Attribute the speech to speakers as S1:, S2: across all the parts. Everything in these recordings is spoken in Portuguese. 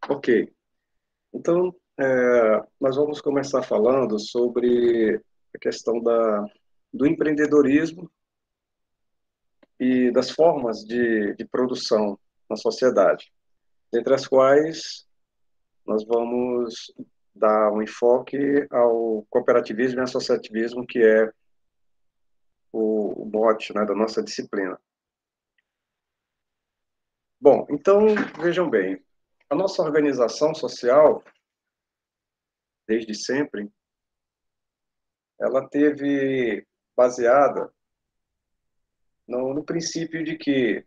S1: Ok. Então, nós vamos começar falando sobre a questão do empreendedorismo e das formas de produção na sociedade, entre as quais nós vamos dar um enfoque ao cooperativismo e associativismo, que é o mote, né, da nossa disciplina. Bom, então, vejam bem, a nossa organização social, desde sempre, ela teve baseada no princípio de que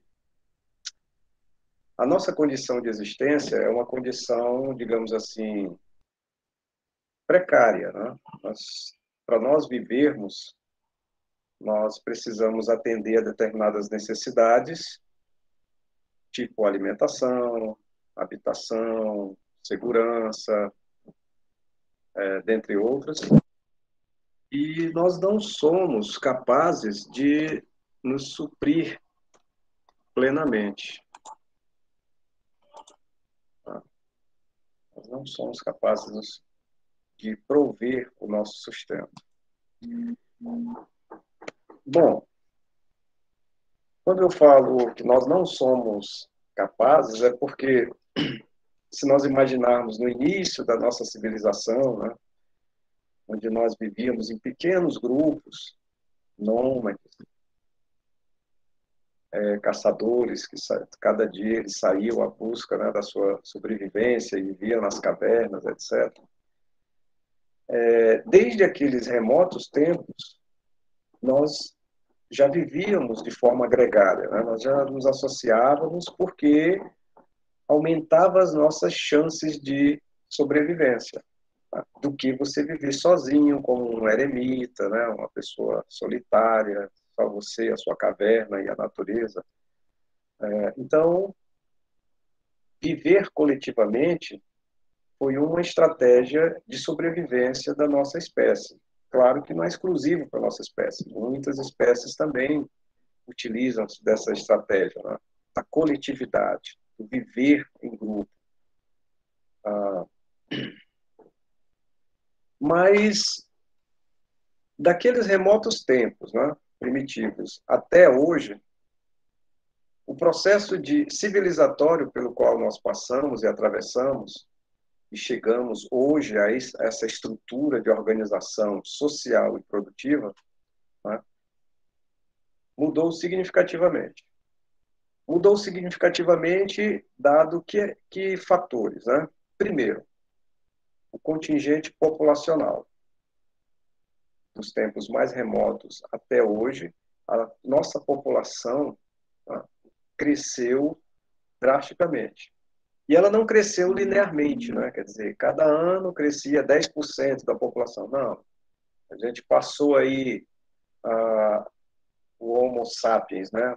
S1: a nossa condição de existência é uma condição, digamos assim, precária, né? Para nós vivermos, nós precisamos atender a determinadas necessidades, tipo alimentação, habitação, segurança, dentre outras, e nós não somos capazes de nos suprir plenamente. Tá? Nós não somos capazes de prover o nosso sustento. Bom, quando eu falo que nós não somos capazes, é porque, se nós imaginarmos no início da nossa civilização, né, onde nós vivíamos em pequenos grupos, nômades, caçadores, que cada dia eles saíam à busca, né, da sua sobrevivência e viviam nas cavernas, etc. Desde aqueles remotos tempos, nós já vivíamos de forma gregária, né? Nós já nos associávamos porque aumentava as nossas chances de sobrevivência, tá? Do que você viver sozinho, como um eremita, né? Uma pessoa solitária, só você, a sua caverna e a natureza. Então, viver coletivamente foi uma estratégia de sobrevivência da nossa espécie. Claro que não é exclusivo para a nossa espécie. Muitas espécies também utilizam-se dessa estratégia, né? Da coletividade, do viver em grupo. Mas daqueles remotos tempos, né, primitivos, até hoje, o processo de civilizatório pelo qual nós passamos e atravessamos e chegamos hoje a essa estrutura de organização social e produtiva, né, mudou significativamente. Mudou significativamente dado que fatores, né? Primeiro, o contingente populacional. Dos tempos mais remotos até hoje, a nossa população, tá, cresceu drasticamente. E ela não cresceu linearmente, né? Quer dizer, cada ano crescia 10% da população. Não. A gente passou aí o Homo sapiens, né?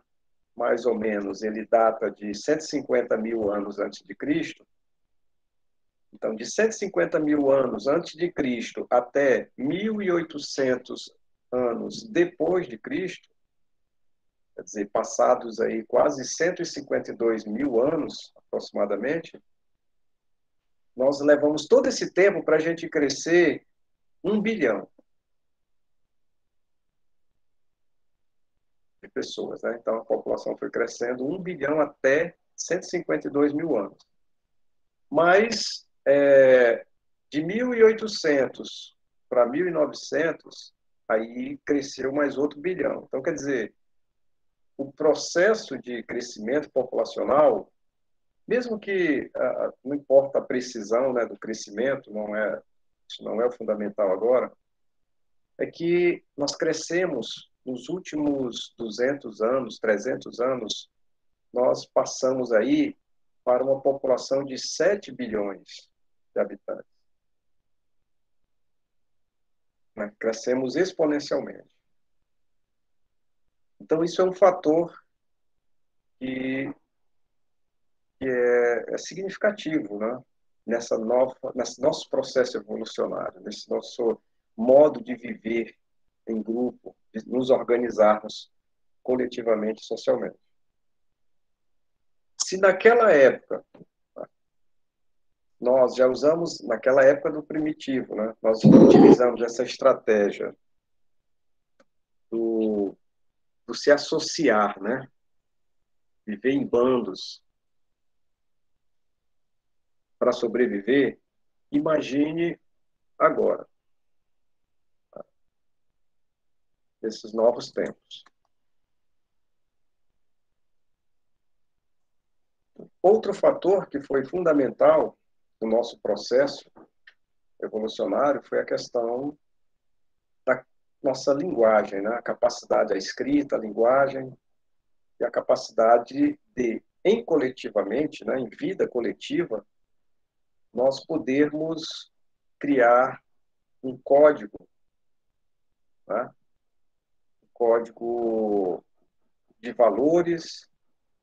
S1: Mais ou menos, ele data de 150 mil anos antes de Cristo. Então, de 150 mil anos antes de Cristo até 1800 anos depois de Cristo, quer dizer, passados aí quase 152 mil anos, aproximadamente, nós levamos todo esse tempo para a gente crescer 1 bilhão de pessoas, né? Então, a população foi crescendo 1 bilhão até 152 mil anos. Mas, de 1800 para 1900, aí cresceu mais outro bilhão. Então, quer dizer, o processo de crescimento populacional, mesmo que não importa a precisão, né, do crescimento, isso não é o fundamental agora, é que nós crescemos nos últimos 200 anos, 300 anos, nós passamos aí para uma população de 7 bilhões de habitantes, né? Crescemos exponencialmente. Então, isso é um fator que é significativo, né? Nesse nosso processo evolucionário, nesse nosso modo de viver em grupo, de nos organizarmos coletivamente e socialmente. Se naquela época nós já usamos, naquela época do primitivo, né? Nós utilizamos essa estratégia do, do se associar, né? Viver em bandos para sobreviver. Imagine agora, esses novos tempos. Outro fator que foi fundamental no nosso processo evolucionário foi a questão da nossa linguagem, né? A capacidade, a escrita, a linguagem e a capacidade de, em coletivamente, né, em vida coletiva, nós podermos criar um código, né? Um código de valores,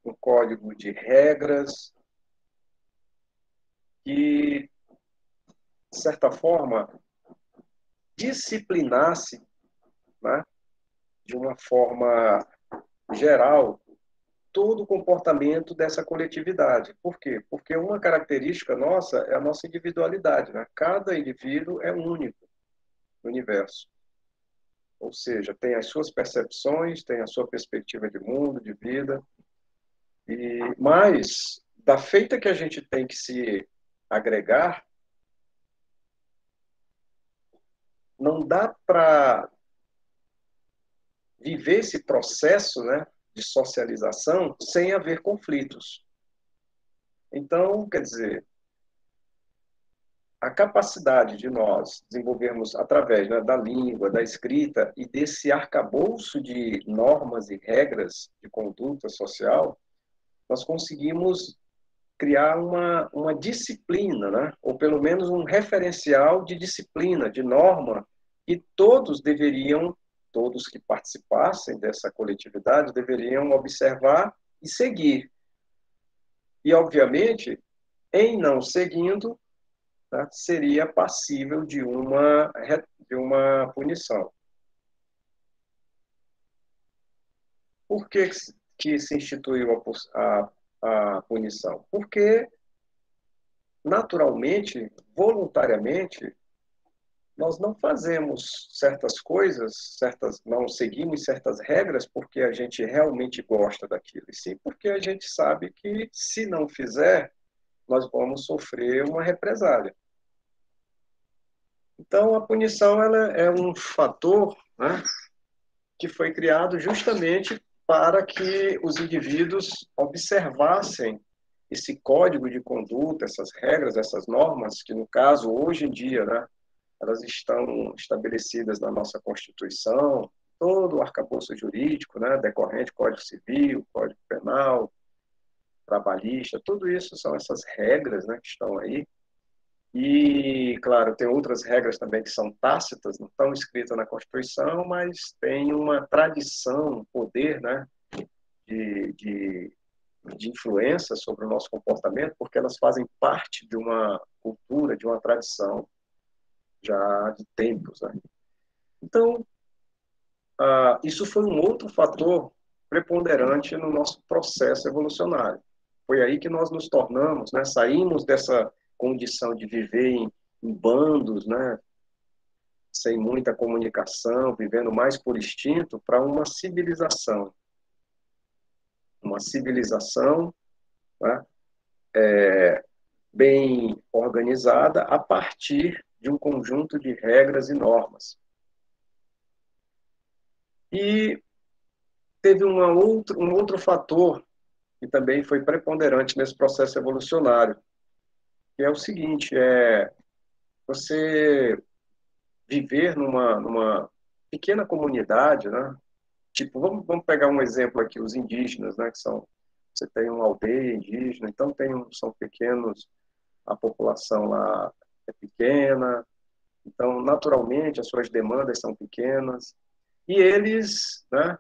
S1: um código de regras que, de certa forma, disciplinasse, né, de uma forma geral, todo o comportamento dessa coletividade. Por quê? Porque uma característica nossa é a nossa individualidade, né? Cada indivíduo é único no universo. Ou seja, tem as suas percepções, tem a sua perspectiva de mundo, de vida, mas da feita que a gente tem que se agregar, não dá para viver esse processo, né, de socialização sem haver conflitos. Então, quer dizer, a capacidade de nós desenvolvermos através, né, da língua, da escrita e desse arcabouço de normas e regras de conduta social, nós conseguimos criar uma disciplina, né, ou pelo menos um referencial de disciplina, de norma, que todos deveriam, todos que participassem dessa coletividade, deveriam observar e seguir. E, obviamente, em não seguindo, tá, seria passível de uma punição. Por que se instituiu a punição? Porque, naturalmente, voluntariamente, nós não fazemos certas coisas, não seguimos certas regras porque a gente realmente gosta daquilo, e sim porque a gente sabe que, se não fizer, nós vamos sofrer uma represália. Então, a punição ela é um fator, né, que foi criado justamente para que os indivíduos observassem esse código de conduta, essas regras, essas normas, que, no caso, hoje em dia, né, elas estão estabelecidas na nossa Constituição, todo o arcabouço jurídico, né, decorrente, Código Civil, Código Penal, Trabalhista, tudo isso são essas regras, né, que estão aí. E, claro, tem outras regras também que são tácitas, não estão escritas na Constituição, mas tem uma tradição, um poder, né, de, de, de influência sobre o nosso comportamento, porque elas fazem parte de uma cultura, de uma tradição já de tempos, né? Então, isso foi um outro fator preponderante no nosso processo evolucionário. Foi aí que nós nos tornamos, né, saímos dessa condição de viver em bandos, né, sem muita comunicação, vivendo mais por instinto, para uma civilização, né, bem organizada a partir de um conjunto de regras e normas. E teve um outro fator que também foi preponderante nesse processo evolucionário, que é o seguinte, você viver numa pequena comunidade, né? Tipo, vamos pegar um exemplo aqui, os indígenas, né? Você tem uma aldeia indígena, então são pequenos, a população lá é pequena, então, naturalmente, as suas demandas são pequenas, e eles, né,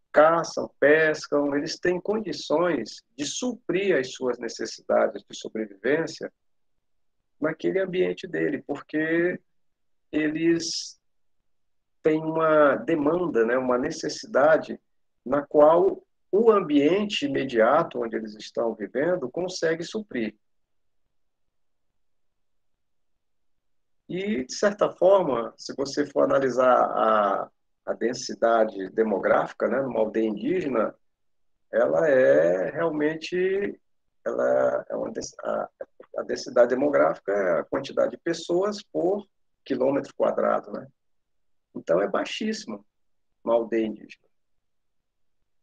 S1: caçam, pescam, eles têm condições de suprir as suas necessidades de sobrevivência naquele ambiente dele, porque eles têm uma demanda, né, uma necessidade na qual o ambiente imediato onde eles estão vivendo consegue suprir. E, de certa forma, se você for analisar a densidade demográfica, né, numa aldeia indígena, ela é realmente, ela é a densidade demográfica é a quantidade de pessoas por quilômetro quadrado, né? Então é baixíssima uma aldeia indígena.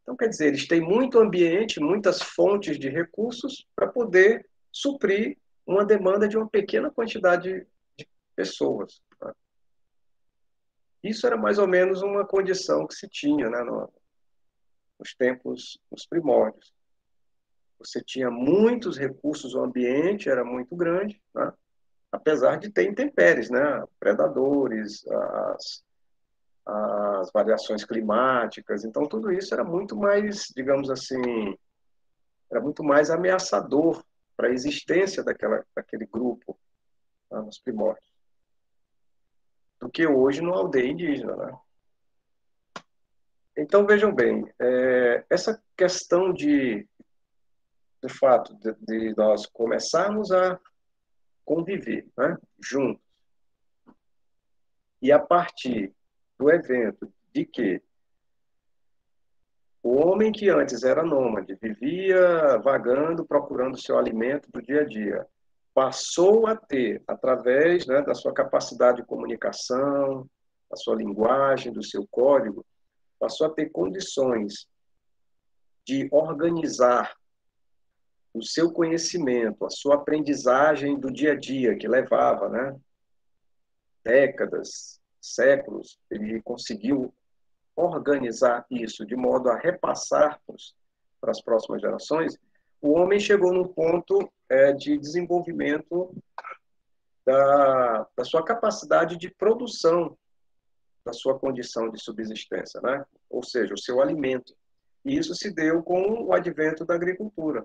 S1: Então, quer dizer, eles têm muito ambiente, muitas fontes de recursos para poder suprir uma demanda de uma pequena quantidade de pessoas. Tá? Isso era mais ou menos uma condição que se tinha, né, nos tempos, nos primórdios. Você tinha muitos recursos, o ambiente era muito grande, né? Apesar de ter intempéries, né? Predadores, as variações climáticas. Então, tudo isso era muito mais, digamos assim, era muito mais ameaçador para a existência daquele grupo, tá? Nos primórdios, do que hoje numa aldeia indígena, né? Então, vejam bem, essa questão do fato de nós começarmos a conviver, né, juntos, e a partir do evento de que o homem que antes era nômade, vivia vagando, procurando seu alimento do dia a dia, passou a ter, através, né, da sua capacidade de comunicação, da sua linguagem, do seu código, passou a ter condições de organizar o seu conhecimento, a sua aprendizagem do dia a dia, que levava, né, décadas, séculos, ele conseguiu organizar isso de modo a repassar para as próximas gerações. O homem chegou num ponto de desenvolvimento da sua capacidade de produção da sua condição de subsistência, né? Ou seja, o seu alimento. E isso se deu com o advento da agricultura,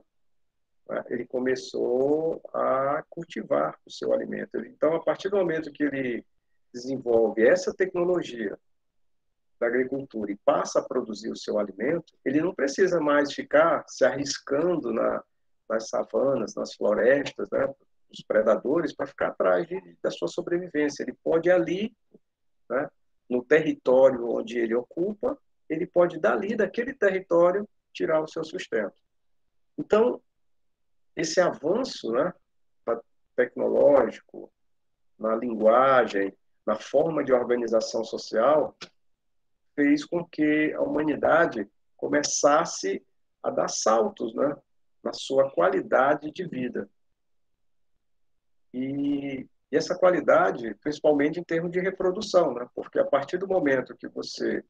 S1: né? Ele começou a cultivar o seu alimento. Então, a partir do momento que ele desenvolve essa tecnologia da agricultura e passa a produzir o seu alimento, ele não precisa mais ficar se arriscando nas savanas, nas florestas, né, dos predadores, para ficar atrás da sua sobrevivência. Ele pode ali, né, no território onde ele ocupa, ele pode dali, daquele território, tirar o seu sustento. Então, esse avanço, né, tecnológico, na linguagem, na forma de organização social, fez com que a humanidade começasse a dar saltos, né, na sua qualidade de vida. E essa qualidade, principalmente em termos de reprodução, né, porque a partir do momento que você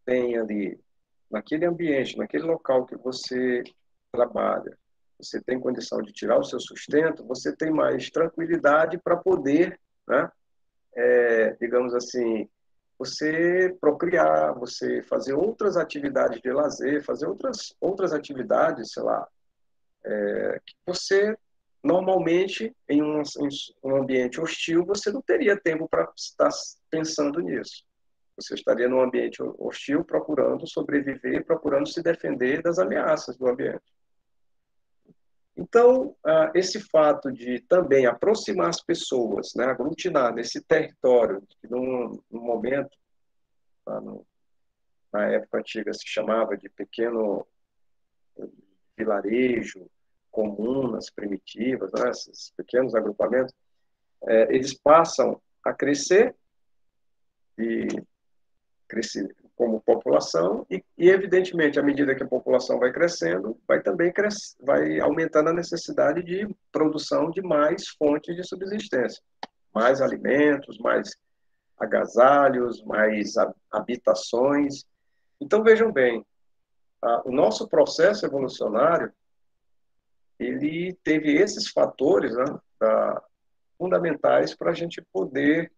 S1: tem ali, naquele ambiente, naquele local que você trabalha, você tem condição de tirar o seu sustento, você tem mais tranquilidade para poder, né, digamos assim, você procriar, você fazer outras atividades de lazer, fazer outras atividades, sei lá, que você normalmente em um ambiente hostil você não teria tempo para estar pensando nisso. Você estaria num ambiente hostil procurando sobreviver, procurando se defender das ameaças do ambiente. Então, esse fato de também aproximar as pessoas, né, aglutinar nesse território, que num momento, tá, na época antiga se chamava de pequeno vilarejo, comunas primitivas, né, esses pequenos agrupamentos, eles passam a crescer e crescer como população evidentemente, à medida que a população vai crescendo, vai também vai aumentando a necessidade de produção de mais fontes de subsistência, mais alimentos, mais agasalhos, mais habitações. Então, vejam bem, o nosso processo evolucionário, ele teve esses fatores, né, fundamentais para a gente poder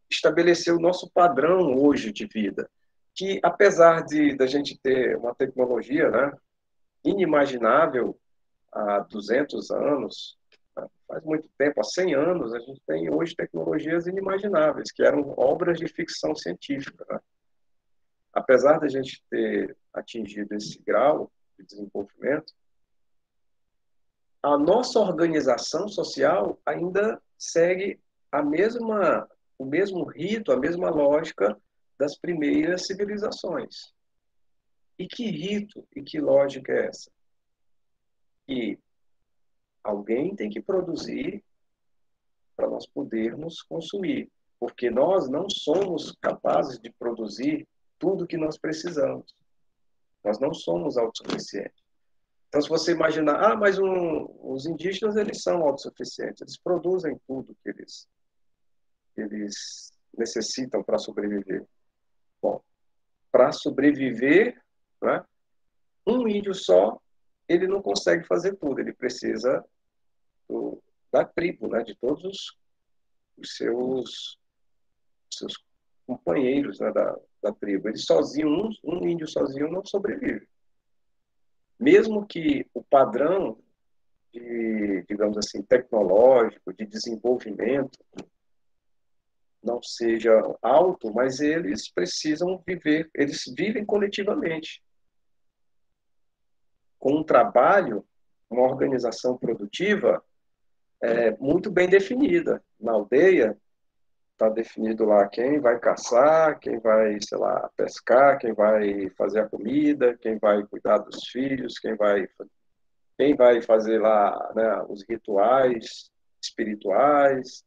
S1: estabelecer o nosso padrão hoje de vida, que apesar de da gente ter uma tecnologia, né, inimaginável há 200 anos, né, faz muito tempo, há 100 anos, a gente tem hoje tecnologias inimagináveis, que eram obras de ficção científica, né? Apesar da gente ter atingido esse grau de desenvolvimento, a nossa organização social ainda segue o mesmo rito, a mesma lógica das primeiras civilizações. E que rito e que lógica é essa? Que alguém tem que produzir para nós podermos consumir, porque nós não somos capazes de produzir tudo que nós precisamos. Nós não somos autossuficientes. Então, se você imaginar, mas os indígenas, eles são autossuficientes, eles produzem tudo que eles necessitam para sobreviver. Bom, para sobreviver, né, um índio só, ele não consegue fazer tudo, ele precisa da tribo, né, de todos os seus companheiros, né, da tribo. Ele sozinho, um índio sozinho não sobrevive. Mesmo que o padrão digamos assim, tecnológico, de desenvolvimento, não seja alto, mas eles precisam viver, eles vivem coletivamente. Com um trabalho, uma organização produtiva muito bem definida. Na aldeia, está definido lá quem vai caçar, quem vai, sei lá, pescar, quem vai fazer a comida, quem vai cuidar dos filhos, quem vai fazer lá, né, os rituais espirituais.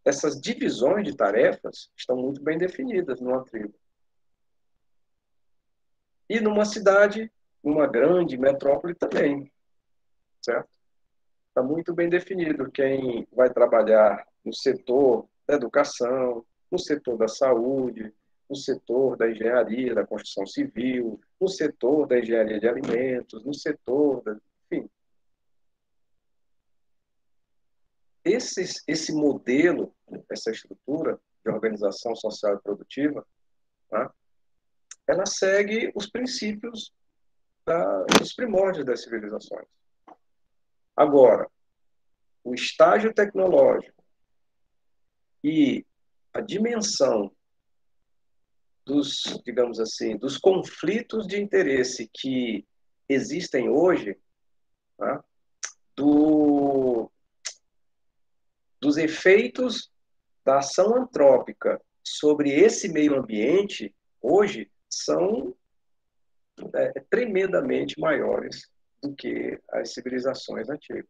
S1: Essas divisões de tarefas estão muito bem definidas numa tribo. E numa cidade, numa grande metrópole também, certo? Está muito bem definido quem vai trabalhar no setor da educação, no setor da saúde, no setor da engenharia, da construção civil, no setor da engenharia de alimentos, no setor enfim. Esse modelo, essa estrutura de organização social e produtiva, tá? Ela segue os princípios dos primórdios das civilizações. Agora, o estágio tecnológico e a dimensão digamos assim, dos conflitos de interesse que existem hoje, tá? Dos efeitos da ação antrópica sobre esse meio ambiente, hoje, são tremendamente maiores do que as civilizações antigas.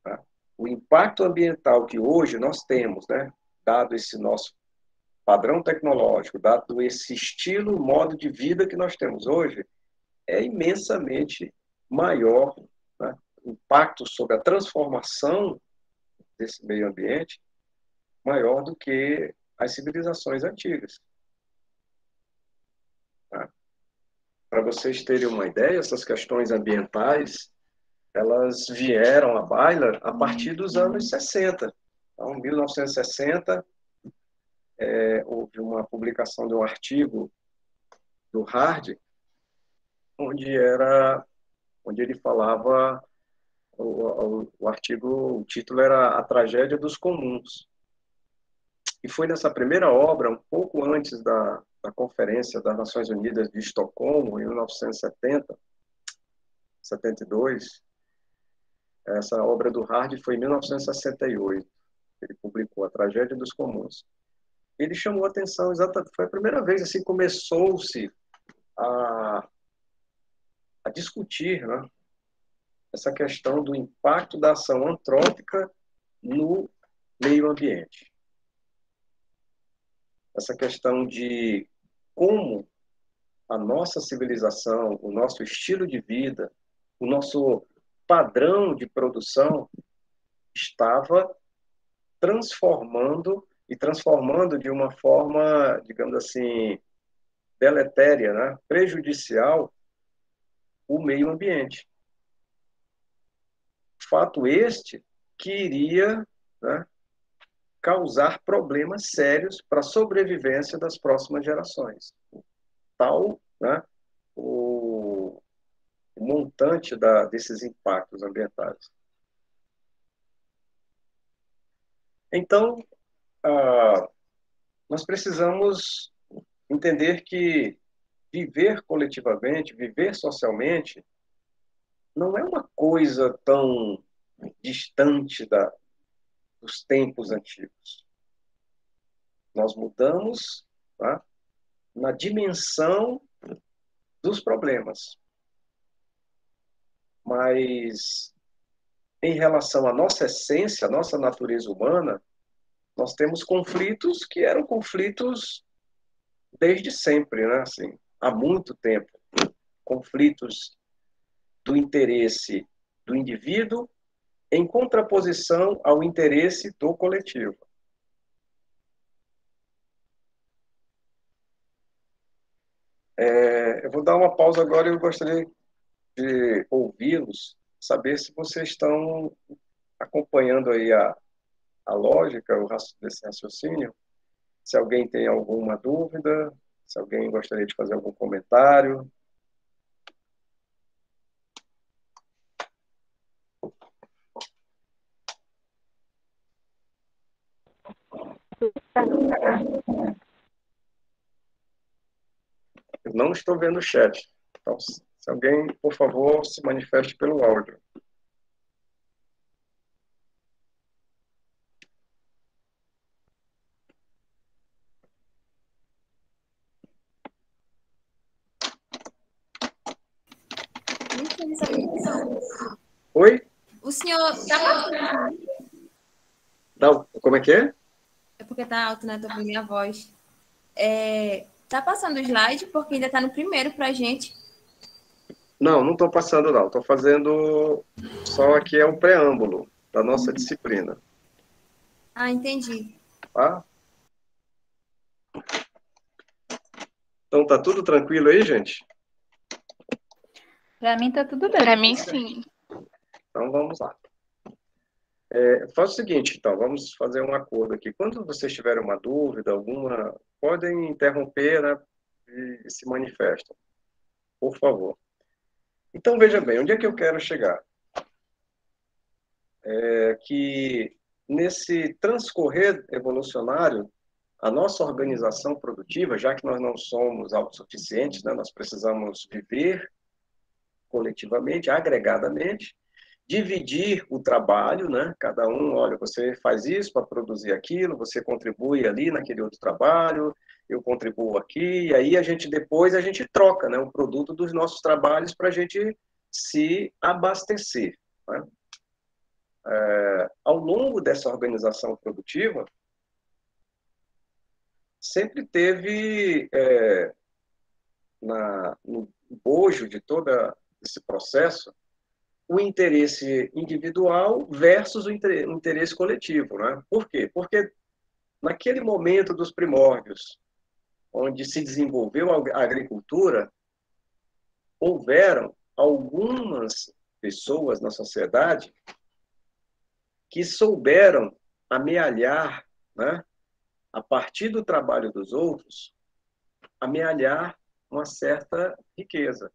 S1: Tá? O impacto ambiental que hoje nós temos, né, dado esse nosso padrão tecnológico, dado esse estilo, modo de vida que nós temos hoje, é imensamente maior, né? O impacto sobre a transformação desse meio ambiente maior do que as civilizações antigas. Tá? Para vocês terem uma ideia, essas questões ambientais, elas vieram à baila a partir dos anos 60. Então, em 1960, houve uma publicação de um artigo do Hardy, onde ele falava, o artigo, o título era A Tragédia dos Comuns. E foi nessa primeira obra, um pouco antes da Conferência das Nações Unidas de Estocolmo, em 1970, 72, essa obra do Hardy foi em 1968. Ele publicou A Tragédia dos Comuns. Ele chamou a atenção, exatamente, foi a primeira vez assim começou-se a discutir, né, essa questão do impacto da ação antrópica no meio ambiente. Essa questão de como a nossa civilização, o nosso estilo de vida, o nosso padrão de produção estava transformando de uma forma, digamos assim, deletéria, né? Prejudicial o meio ambiente. Fato este que iria, né, causar problemas sérios para a sobrevivência das próximas gerações. Tal, né, o montante desses impactos ambientais. Então, nós precisamos entender que viver coletivamente, viver socialmente, não é uma coisa tão distante dos tempos antigos. Nós mudamos, tá, na dimensão dos problemas. Mas, em relação à nossa essência, à nossa natureza humana, nós temos conflitos que eram conflitos desde sempre, né? Assim, há muito tempo. Conflitos do interesse do indivíduo em contraposição ao interesse do coletivo. Eu vou dar uma pausa agora e eu gostaria de ouvi-los, saber se vocês estão acompanhando aí a lógica desse raciocínio, se alguém tem alguma dúvida, se alguém gostaria de fazer algum comentário. Eu não estou vendo o chat. Então, se alguém, por favor, se manifeste pelo áudio. Oi?
S2: O senhor tá passando?
S1: Não, como é que é?
S2: É porque tá alto, né? Tô ouvindo minha voz. Tá passando o slide porque ainda tá no primeiro pra gente.
S1: Não, não estou passando, não. Estou fazendo só aqui é o preâmbulo da nossa disciplina.
S2: Ah, entendi.
S1: Tá? Então, tá tudo tranquilo aí, gente?
S3: Para mim tá tudo bem.
S4: Para mim, sim.
S1: Então, vamos lá. Faz o seguinte, então, vamos fazer um acordo aqui. Quando vocês tiverem uma dúvida, alguma, podem interromper, né, e se manifestam, por favor. Então, veja bem, onde é que eu quero chegar? É que nesse transcorrer evolucionário, a nossa organização produtiva, já que nós não somos autossuficientes, né, nós precisamos viver coletivamente, agregadamente, dividir o trabalho, né? Cada um, olha, você faz isso para produzir aquilo, você contribui ali naquele outro trabalho, eu contribuo aqui, e aí depois a gente troca, né, o produto dos nossos trabalhos para a gente se abastecer, né? Ao longo dessa organização produtiva, sempre teve no bojo de todo esse processo o interesse individual versus o interesse coletivo, né? Por quê? Porque naquele momento dos primórdios, onde se desenvolveu a agricultura, houveram algumas pessoas na sociedade que souberam amealhar, né, a partir do trabalho dos outros, amealhar uma certa riqueza.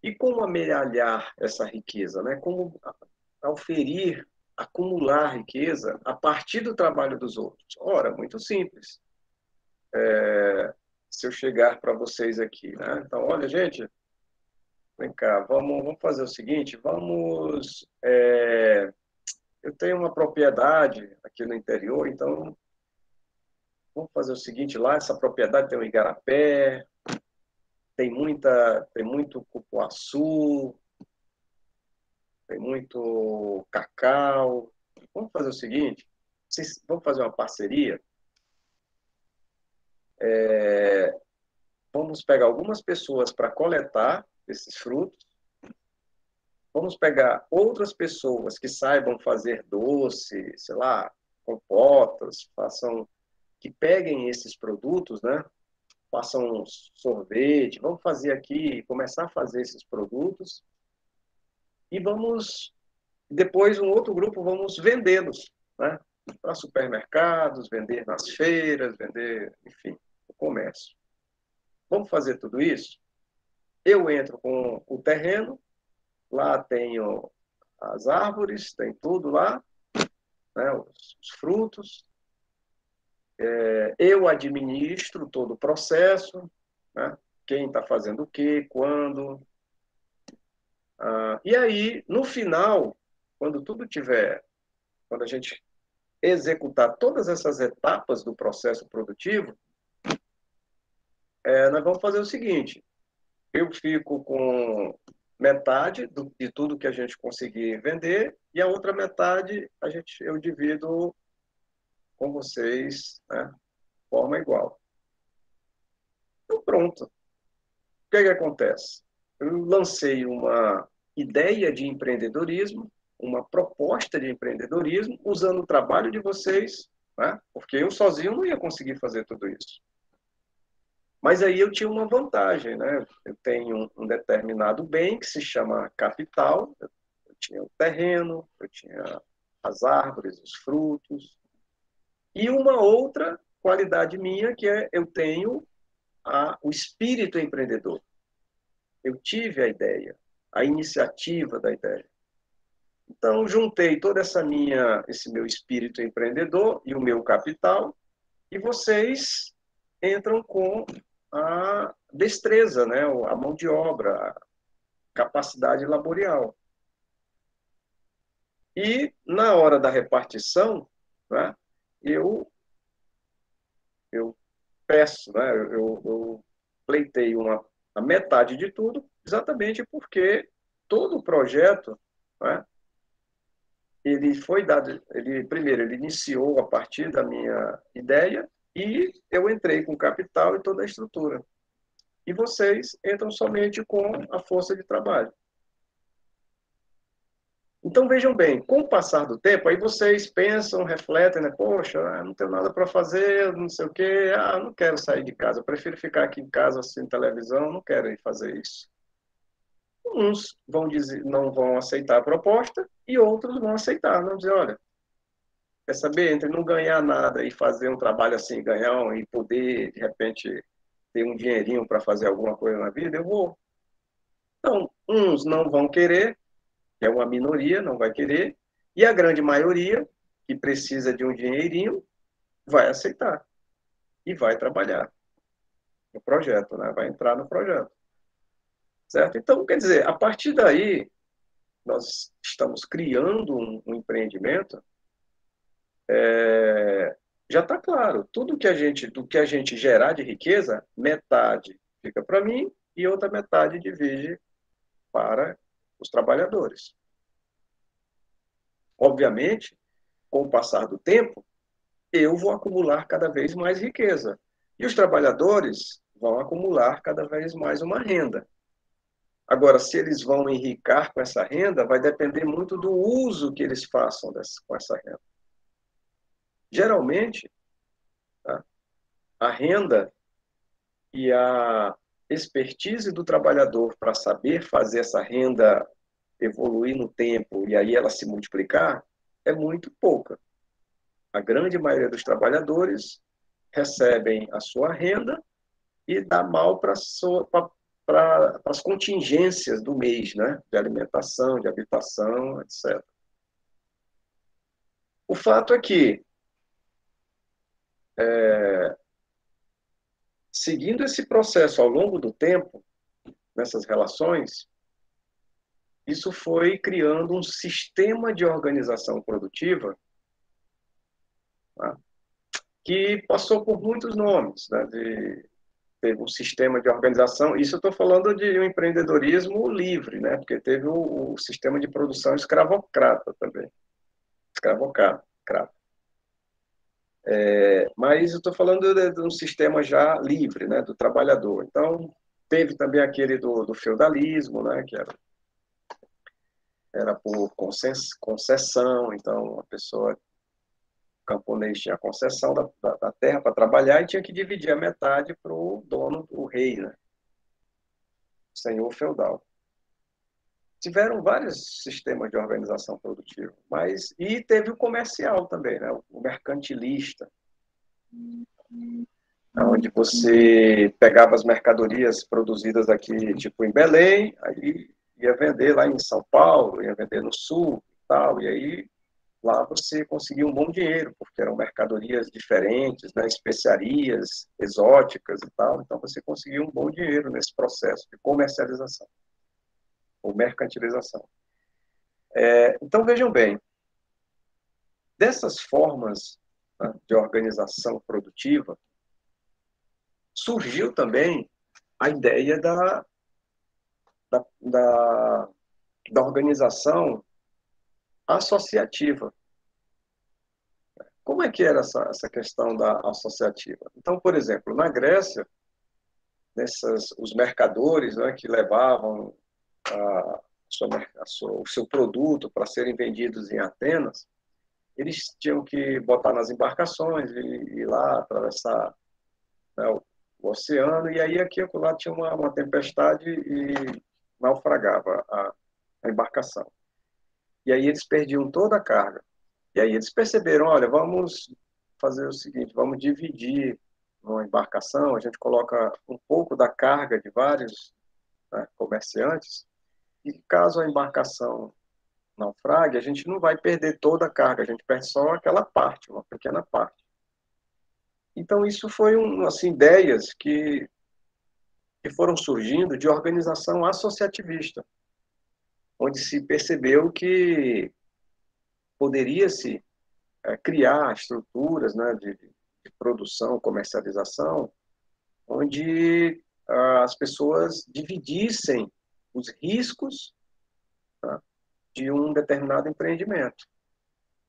S1: E como amealhar essa riqueza, né? Como auferir, acumular riqueza a partir do trabalho dos outros? Ora, muito simples. Se eu chegar para vocês aqui, né? Então, olha, gente, vem cá, vamos fazer o seguinte, eu tenho uma propriedade aqui no interior, então vamos fazer o seguinte lá, essa propriedade tem um igarapé, tem muito cupuaçu, tem muito cacau. Vamos fazer o seguinte, vamos fazer uma parceria. Vamos pegar algumas pessoas para coletar esses frutos. Vamos pegar outras pessoas que saibam fazer doce, sei lá, compotas, que peguem esses produtos, né? Façam sorvete. Vamos fazer aqui, começar a fazer esses produtos e depois um outro grupo, vamos vendê-los, né? Para supermercados, vender nas feiras, vender, enfim, no comércio. Vamos fazer tudo isso? Eu entro com o terreno, lá tenho as árvores, tem tudo lá, né, os frutos. Eu administro todo o processo, né, quem está fazendo o quê, quando. E aí, no final, quando tudo tiver quando a gente executar todas essas etapas do processo produtivo, nós vamos fazer o seguinte: eu fico com metade de tudo que a gente conseguir vender e a outra metade eu divido com vocês, né, de forma igual. Então, pronto. O que acontece? Eu lancei uma ideia de empreendedorismo, uma proposta de empreendedorismo, usando o trabalho de vocês, né? Porque eu sozinho não ia conseguir fazer tudo isso. Mas aí eu tinha uma vantagem, né? Eu tenho um determinado bem que se chama capital, eu tinha o terreno, eu tinha as árvores, os frutos, e uma outra qualidade minha que eu tenho o espírito empreendedor. Eu tive a ideia, a iniciativa da ideia. Então, juntei toda esse meu espírito empreendedor e o meu capital, e vocês entram com a destreza, né? A mão de obra, a capacidade laboral. E, na hora da repartição, né, eu peço, né, eu pleiteio a metade de tudo, exatamente porque todo o projeto, né, ele foi dado, primeiro, ele iniciou a partir da minha ideia e eu entrei com capital e toda a estrutura. E vocês entram somente com a força de trabalho. Então, vejam bem, com o passar do tempo, aí vocês pensam, refletem, né? Poxa, não tenho nada para fazer, não sei o quê, não quero sair de casa, eu prefiro ficar aqui em casa assistindo televisão, não quero ir fazer isso. Uns vão dizer, não vão aceitar a proposta e outros vão aceitar, vão dizer, olha, quer saber, entre não ganhar nada e fazer um trabalho assim, ganhar e poder, de repente, ter um dinheirinho para fazer alguma coisa na vida, eu vou. Então, uns não vão querer, que é uma minoria, não vai querer, e a grande maioria, que precisa de um dinheirinho, vai aceitar e vai trabalhar no projeto, né? Vai entrar no projeto. Certo? Então, quer dizer, a partir daí, nós estamos criando um empreendimento, já está claro, do que a gente gerar de riqueza, metade fica para mim e outra metade divide para os trabalhadores. Obviamente, com o passar do tempo, eu vou acumular cada vez mais riqueza. E os trabalhadores vão acumular cada vez mais uma renda. Agora, se eles vão enricar com essa renda, vai depender muito do uso que eles façam com essa renda. Geralmente, tá, a renda e a expertise do trabalhador para saber fazer essa renda evoluir no tempo e aí ela se multiplicar é muito pouca. A grande maioria dos trabalhadores recebem a sua renda e dá mal para as contingências do mês, né? De alimentação, de habitação, etc. O fato é que, seguindo esse processo ao longo do tempo, nessas relações, isso foi criando um sistema de organização produtiva, tá, que passou por muitos nomes, né? Teve um sistema de organização, isso eu estou falando de um empreendedorismo livre, né? Porque teve o sistema de produção escravocrata também, escravocrata. Mas eu estou falando de um sistema já livre, né? Do trabalhador. Então, teve também aquele do feudalismo, né? Que era por concessão, então a pessoa, o camponês tinha a concessão da terra para trabalhar e tinha que dividir a metade para o dono, o rei, né? Senhor feudal. Tiveram vários sistemas de organização produtiva, e teve o comercial também, né? O mercantilista, onde você pegava as mercadorias produzidas aqui, tipo em Belém, aí ia vender lá em São Paulo, ia vender no Sul e tal, e aí lá você conseguia um bom dinheiro, porque eram mercadorias diferentes, né? Especiarias exóticas e tal, então você conseguia um bom dinheiro nesse processo de comercialização ou mercantilização. Então, vejam bem, dessas formas, né, de organização produtiva, surgiu também a ideia da, da, da organização associativa. Como é que era essa questão da associativa? Então, por exemplo, na Grécia, os mercadores, né, que levavam o seu produto para serem vendidos em Atenas, eles tinham que botar nas embarcações e ir lá, atravessar, né, o oceano, e aí aqui lá tinha uma tempestade e naufragava a embarcação. E aí eles perdiam toda a carga. E aí eles perceberam, olha, vamos fazer o seguinte, vamos dividir uma embarcação, a gente coloca um pouco da carga de vários, né, comerciantes, e caso a embarcação naufrague, a gente não vai perder toda a carga, a gente perde só aquela parte, uma pequena parte. Então isso foi assim, ideias que foram surgindo de organização associativista, onde se percebeu que poderia-se criar estruturas, né, de produção, comercialização, onde as pessoas dividissem os riscos, tá, de um determinado empreendimento.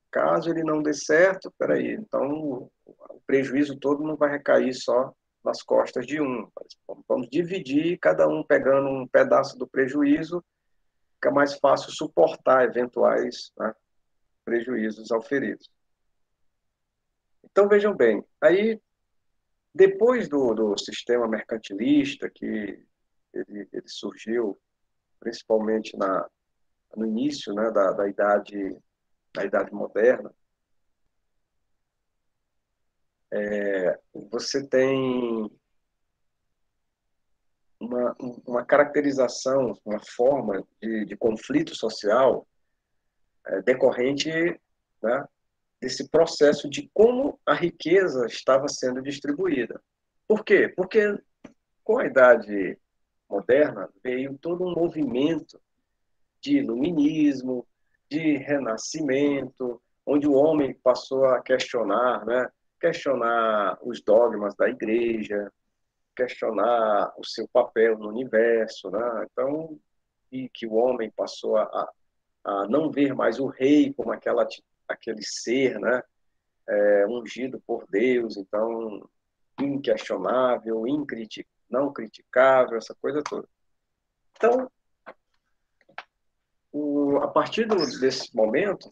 S1: Caso ele não dê certo, peraí, então o prejuízo todo não vai recair só nas costas de um. Vamos dividir, cada um pegando um pedaço do prejuízo, fica mais fácil suportar eventuais, né, prejuízos auferidos. Então, vejam bem, aí, depois do sistema mercantilista, que ele surgiu principalmente no início, né, da idade moderna, você tem uma caracterização, uma forma de conflito social decorrente, né, desse processo de como a riqueza estava sendo distribuída. Por quê? Porque com a idade moderna veio todo um movimento de iluminismo, de renascimento, onde o homem passou a questionar, né? Questionar os dogmas da igreja, questionar o seu papel no universo, né? Então, e que o homem passou a não ver mais o rei como aquele ser, né? Ungido por Deus, então inquestionável, não criticável, essa coisa toda. Então, a partir desse momento,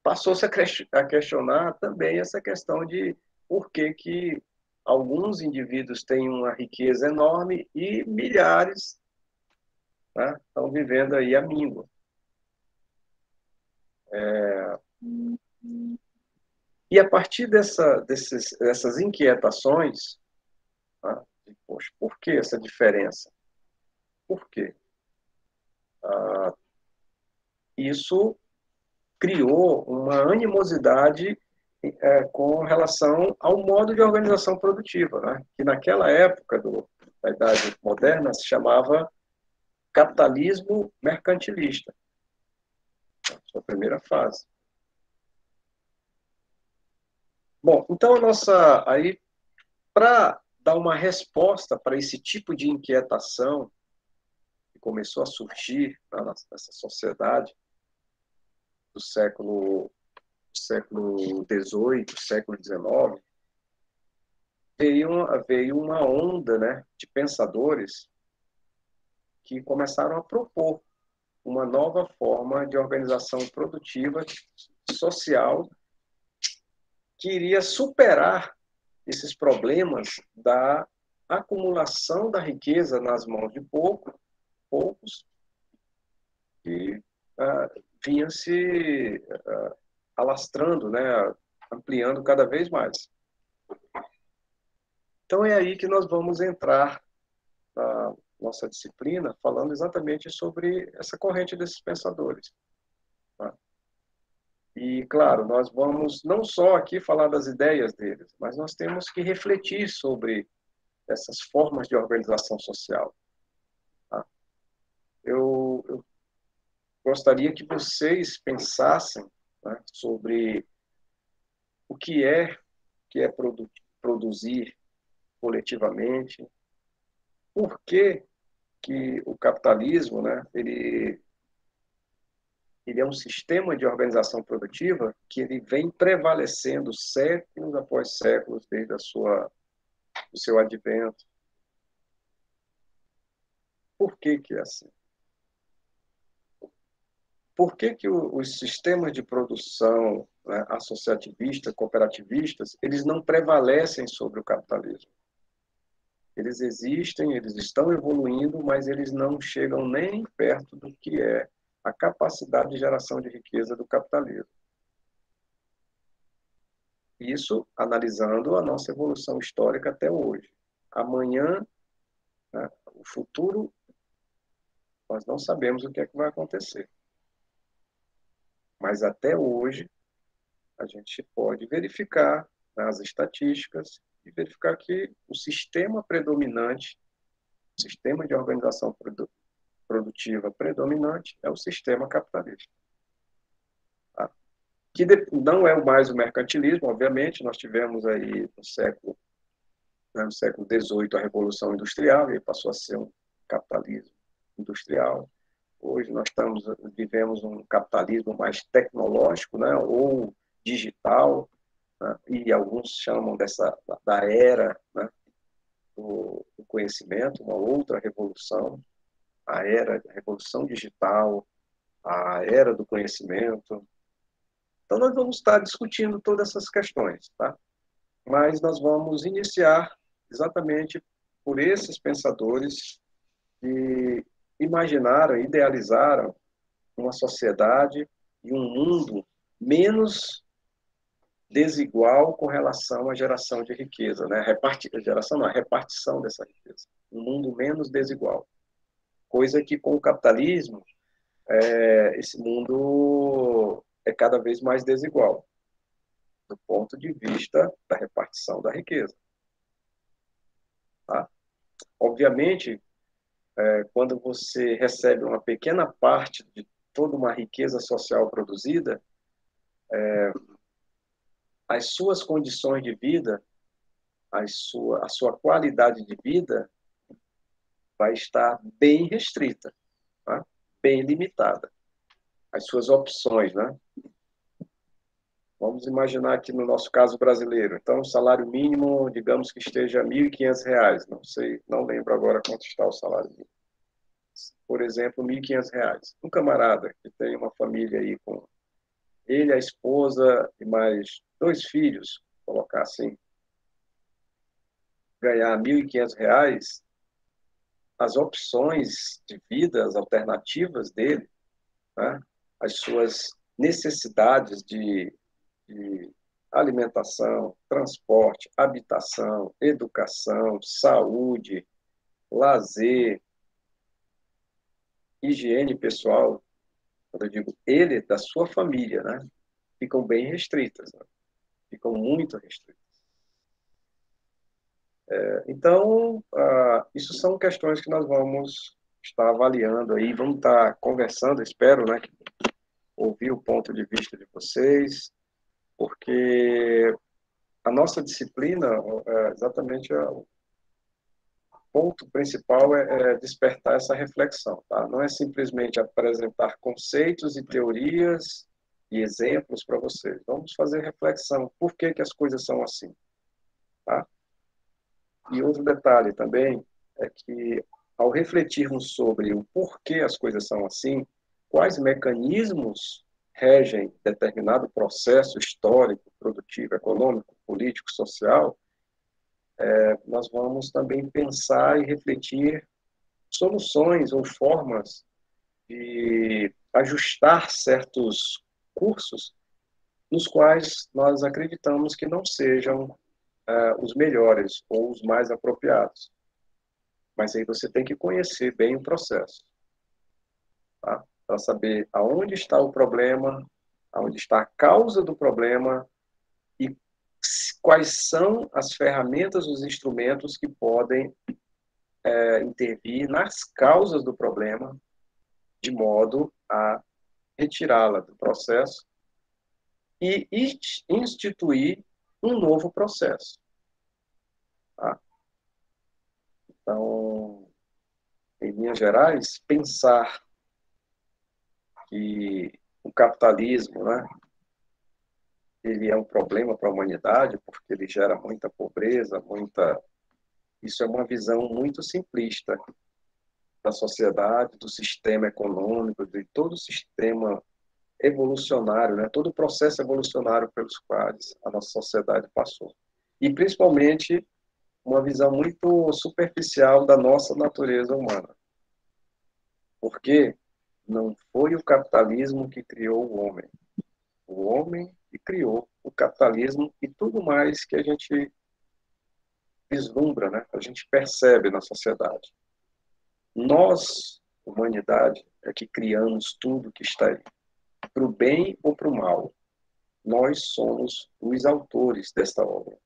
S1: passou-se a questionar também essa questão de por que alguns indivíduos têm uma riqueza enorme e milhares, né, estão vivendo aí à míngua. E a partir dessas inquietações, tá, poxa, por que essa diferença? Por quê? Isso criou uma animosidade com relação ao modo de organização produtiva, né? Que naquela época da Idade Moderna se chamava capitalismo mercantilista, sua primeira fase. Bom, então aí, para dar uma resposta para esse tipo de inquietação que começou a surgir, né, nessa sociedade do século XVIII, século XIX, veio uma onda, né, de pensadores que começaram a propor uma nova forma de organização produtiva social que iria superar esses problemas da acumulação da riqueza nas mãos de poucos, que vinha se alastrando, né, ampliando cada vez mais. Então é aí que nós vamos entrar na nossa disciplina, falando exatamente sobre essa corrente desses pensadores. Tá? E, claro, nós vamos não só aqui falar das ideias deles, mas nós temos que refletir sobre essas formas de organização social. Tá? Eu gostaria que vocês pensassem, né, sobre o que é produzir coletivamente, por que que o capitalismo, né, ele é um sistema de organização produtiva que ele vem prevalecendo séculos após séculos desde o seu advento. Por que que é assim? Por que que os sistemas de produção, né, associativistas, cooperativistas, eles não prevalecem sobre o capitalismo? Eles existem, eles estão evoluindo, mas eles não chegam nem perto do que é a capacidade de geração de riqueza do capitalismo. Isso analisando a nossa evolução histórica até hoje. Amanhã, né, o futuro, nós não sabemos o que é que vai acontecer. Mas até hoje, a gente pode verificar, né, as estatísticas e verificar que o sistema predominante, o sistema de organização produtiva predominante é o sistema capitalista. Tá? Que não é mais o mercantilismo, obviamente, nós tivemos aí no século XVIII a Revolução Industrial, e passou a ser um capitalismo industrial. Hoje nós vivemos um capitalismo mais tecnológico, né, ou digital, né, e alguns chamam da era, né, do conhecimento, uma outra revolução, a revolução digital, a era do conhecimento. Então nós vamos estar discutindo todas essas questões, tá? Mas nós vamos iniciar exatamente por esses pensadores que imaginaram, idealizaram uma sociedade e um mundo menos desigual com relação à geração de riqueza, né? A repartição dessa riqueza. Um mundo menos desigual. Coisa que com o capitalismo, esse mundo é cada vez mais desigual, do ponto de vista da repartição da riqueza. Tá? Obviamente, quando você recebe uma pequena parte de toda uma riqueza social produzida, as suas condições de vida, a sua qualidade de vida vai estar bem restrita, tá? Bem limitada. As suas opções, né? Vamos imaginar aqui no nosso caso brasileiro. Então, o salário mínimo, digamos que esteja R$ 1.500. Não sei, não lembro agora quanto está o salário mínimo. Por exemplo, R$ 1.500. Um camarada que tem uma família aí com ele, a esposa e mais 2 filhos, vou colocar assim, ganhar R$ 1.500, as opções de vida, as alternativas dele, né? As suas necessidades de alimentação, transporte, habitação, educação, saúde, lazer, higiene pessoal, quando eu digo ele, da sua família, né? Ficam bem restritas, né? Ficam muito restritas. Então, isso são questões que nós vamos estar avaliando aí, vamos estar conversando, espero, né, ouvir o ponto de vista de vocês, porque a nossa disciplina, exatamente o ponto principal é despertar essa reflexão, tá? Não é simplesmente apresentar conceitos e teorias e exemplos para vocês. Vamos fazer reflexão. Por que que as coisas são assim? Tá? E outro detalhe também é que, ao refletirmos sobre o porquê as coisas são assim, quais mecanismos regem determinado processo histórico, produtivo, econômico, político, social, nós vamos também pensar e refletir soluções ou formas de ajustar certos cursos nos quais nós acreditamos que não sejam os melhores ou os mais apropriados. Mas aí você tem que conhecer bem o processo, tá? Para saber aonde está o problema, aonde está a causa do problema e quais são as ferramentas, os instrumentos que podem intervir nas causas do problema, de modo a retirá-la do processo e instituir um novo processo. Tá? Então, em linhas gerais, pensar que o capitalismo, né, ele é um problema para a humanidade, porque ele gera muita pobreza, muita... Isso é uma visão muito simplista da sociedade, do sistema econômico, de todo o sistema evolucionário, né? Todo o processo evolucionário pelos quais a nossa sociedade passou. E, principalmente, uma visão muito superficial da nossa natureza humana. Porque não foi o capitalismo que criou o homem que criou o capitalismo e tudo mais que a gente vislumbra, né? A gente percebe na sociedade. Nós, humanidade, é que criamos tudo que está aí, para o bem ou para o mal. Nós somos os autores desta obra.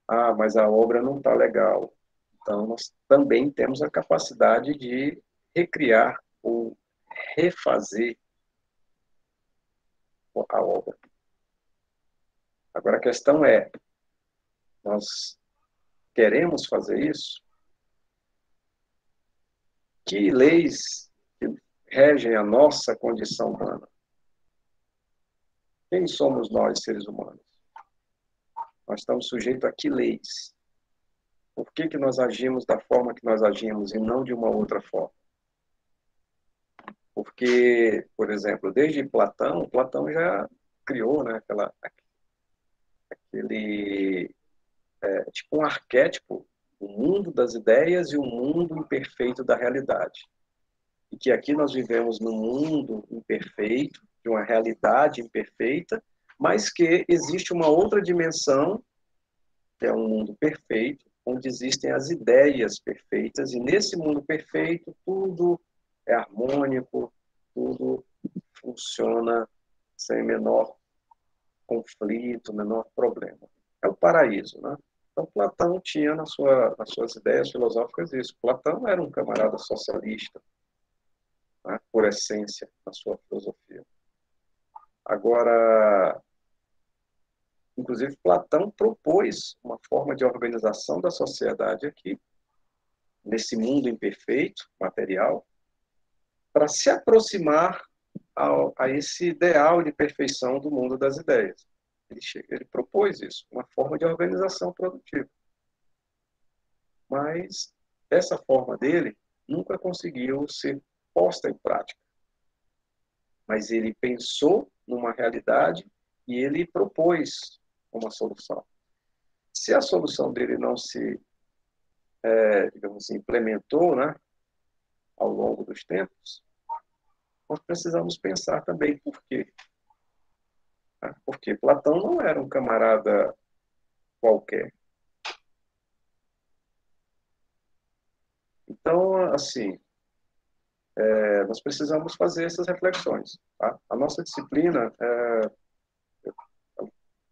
S1: Ah, mas a obra não está legal. Então, nós também temos a capacidade de recriar ou refazer a obra. Agora, a questão é, nós queremos fazer isso? Que leis regem a nossa condição humana? Quem somos nós, seres humanos? Nós estamos sujeitos a que leis? Por que nós agimos da forma que nós agimos e não de uma outra forma? Porque, por exemplo, desde Platão já criou, né, aquele tipo um arquétipo, o mundo das ideias e o mundo imperfeito da realidade. E que aqui nós vivemos num mundo imperfeito, de uma realidade imperfeita, mas que existe uma outra dimensão, que é um mundo perfeito, onde existem as ideias perfeitas, e nesse mundo perfeito tudo é harmônico, tudo funciona sem menor conflito, menor problema. É o paraíso, né? Então, Platão tinha nas suas ideias filosóficas isso. Platão era um camarada socialista, né, por essência, na sua filosofia. Agora, inclusive, Platão propôs uma forma de organização da sociedade aqui, nesse mundo imperfeito, material, para se aproximar a esse ideal de perfeição do mundo das ideias. Ele propôs isso, uma forma de organização produtiva. Mas essa forma dele nunca conseguiu ser posta em prática. Mas ele pensou numa realidade e ele propôs uma solução. Se a solução dele não se, digamos assim, implementou, né, ao longo dos tempos, nós precisamos pensar também por quê. Porque Platão não era um camarada qualquer. Então, assim, nós precisamos fazer essas reflexões. Tá? A nossa disciplina,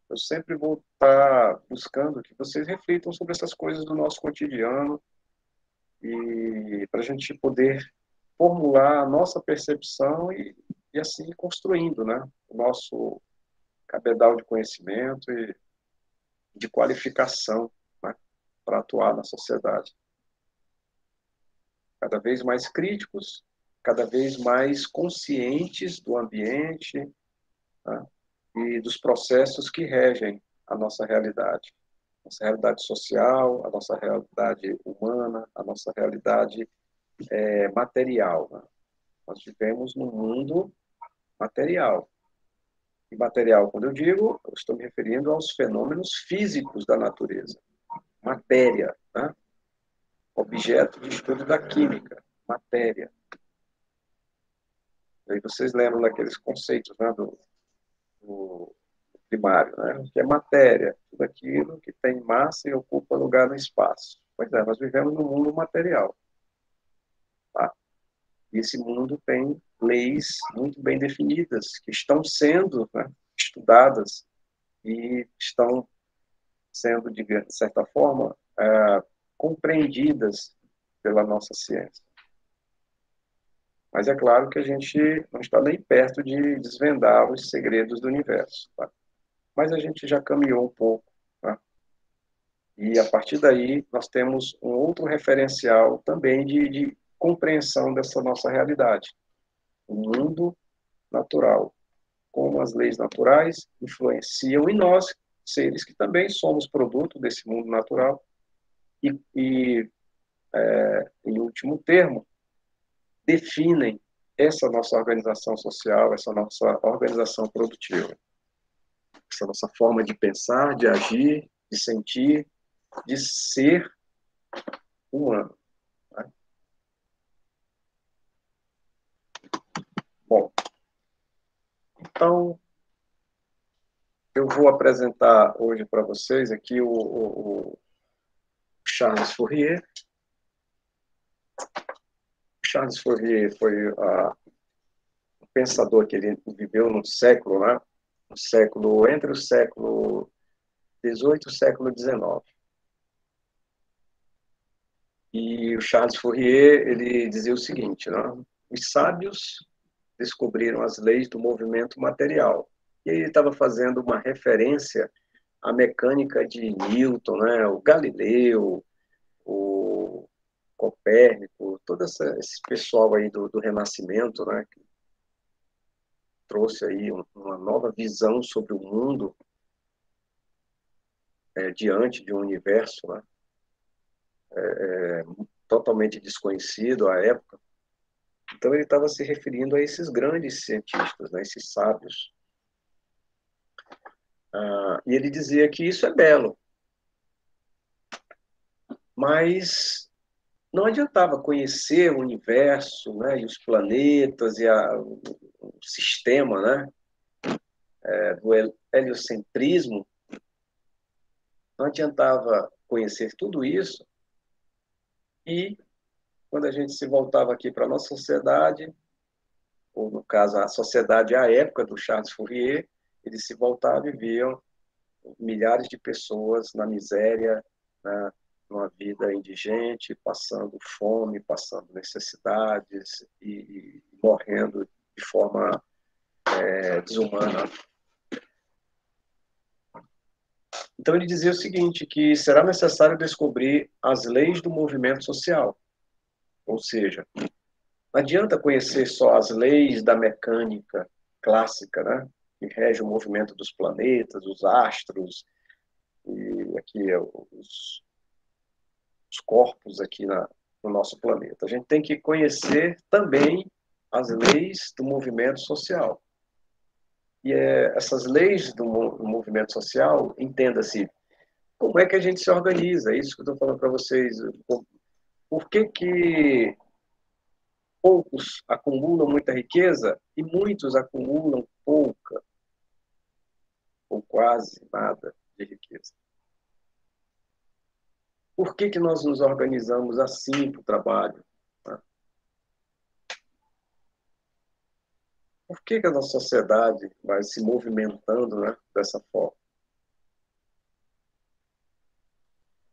S1: eu sempre vou estar buscando que vocês reflitam sobre essas coisas do nosso cotidiano e para a gente poder formular a nossa percepção e assim construindo, né, o nosso cabedal de conhecimento e de qualificação, né, para atuar na sociedade. Cada vez mais críticos, cada vez mais conscientes do ambiente, né, e dos processos que regem a nossa realidade social, a nossa realidade humana, a nossa realidade material. Né? Nós vivemos num mundo material. E material, quando eu digo, eu estou me referindo aos fenômenos físicos da natureza. Matéria, né? Objeto de estudo da química, matéria. E aí vocês lembram daqueles conceitos, né, do primário, né? Que é matéria, tudo aquilo que tem massa e ocupa lugar no espaço. Pois é, nós vivemos num mundo material. Tá? E esse mundo tem leis muito bem definidas, que estão sendo, né, estudadas e estão sendo, de certa forma, compreendidas pela nossa ciência. Mas é claro que a gente não está nem perto de desvendar os segredos do universo. Tá? Mas a gente já caminhou um pouco. Tá? E a partir daí nós temos um outro referencial também de compreensão dessa nossa realidade. O mundo natural, como as leis naturais influenciam em nós, seres que também somos produto desse mundo natural, e em último termo, definem essa nossa organização social, essa nossa organização produtiva, essa nossa forma de pensar, de agir, de sentir, de ser humano. Né? Bom, então eu vou apresentar hoje para vocês aqui o Charles Fourier. Charles Fourier foi um pensador que ele viveu no século, né? No século, entre o século XVIII e o século XIX. E o Charles Fourier, ele dizia o seguinte, né? Os sábios descobriram as leis do movimento material. E ele estava fazendo uma referência à mecânica de Newton, né? O Galileu, o Copérnico, esse pessoal aí do Renascimento, né? Que trouxe aí uma nova visão sobre o mundo diante de um universo, né? Totalmente desconhecido à época. Então ele estava se referindo a esses grandes cientistas, né? Esses sábios. E ele dizia que isso é belo, mas não adiantava conhecer o universo, né? E os planetas e o sistema, né? Do heliocentrismo. Não adiantava conhecer tudo isso e quando a gente se voltava aqui para a nossa sociedade, ou no caso a sociedade à época do Charles Fourier, eles se voltavam e viam milhares de pessoas na miséria, né, numa vida indigente, passando fome, passando necessidades e morrendo de forma desumana. Então ele dizia o seguinte, que será necessário descobrir as leis do movimento social, ou seja, não adianta conhecer só as leis da mecânica clássica, né, que rege o movimento dos planetas, os astros, e aqui os corpos aqui no nosso planeta. A gente tem que conhecer também as leis do movimento social. E essas leis do movimento social, entenda-se, como é que a gente se organiza? É isso que eu estou falando para vocês. Por que poucos acumulam muita riqueza e muitos acumulam pouca ou quase nada de riqueza? Por que nós nos organizamos assim para o trabalho? Né? Por que a nossa sociedade vai se movimentando, né, dessa forma?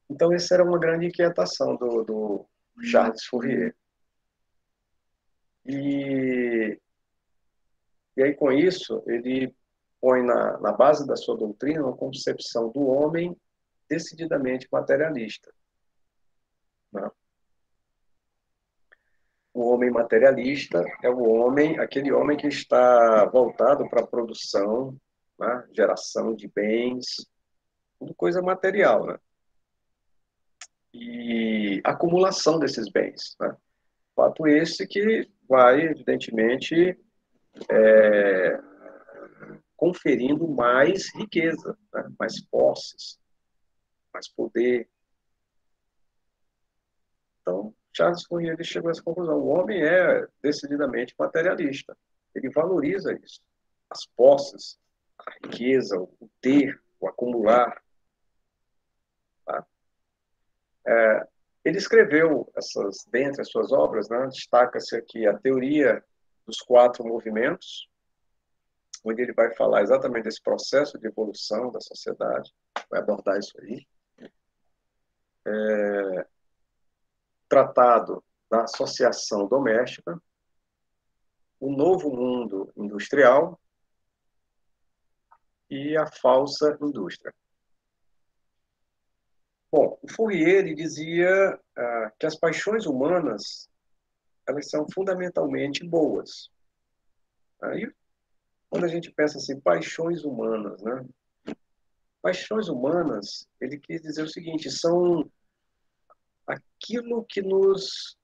S1: Então, essa era uma grande inquietação do Charles Fourier. E aí, com isso, ele põe na base da sua doutrina uma concepção do homem decididamente materialista. Né? O homem materialista é aquele homem que está voltado para a produção, né? Geração de bens, tudo coisa material, né? E acumulação desses bens. Né? Fato esse que vai, evidentemente, conferindo mais riqueza, né? Mais posses, mais poder. Então, Charles Fourier chegou a essa conclusão. O homem é decididamente materialista. Ele valoriza isso. As posses, a riqueza, o ter, o acumular. Tá? Ele escreveu dentre as suas obras, né, destaca-se aqui a teoria dos 4 movimentos, onde ele vai falar exatamente desse processo de evolução da sociedade, vai abordar isso aí. Tratado da associação doméstica, o novo mundo industrial e a falsa indústria. Bom, o Fourier ele dizia que as paixões humanas elas são fundamentalmente boas. Aí, quando a gente pensa assim, paixões humanas, né? Paixões humanas, ele quis dizer o seguinte, são aquilo que nos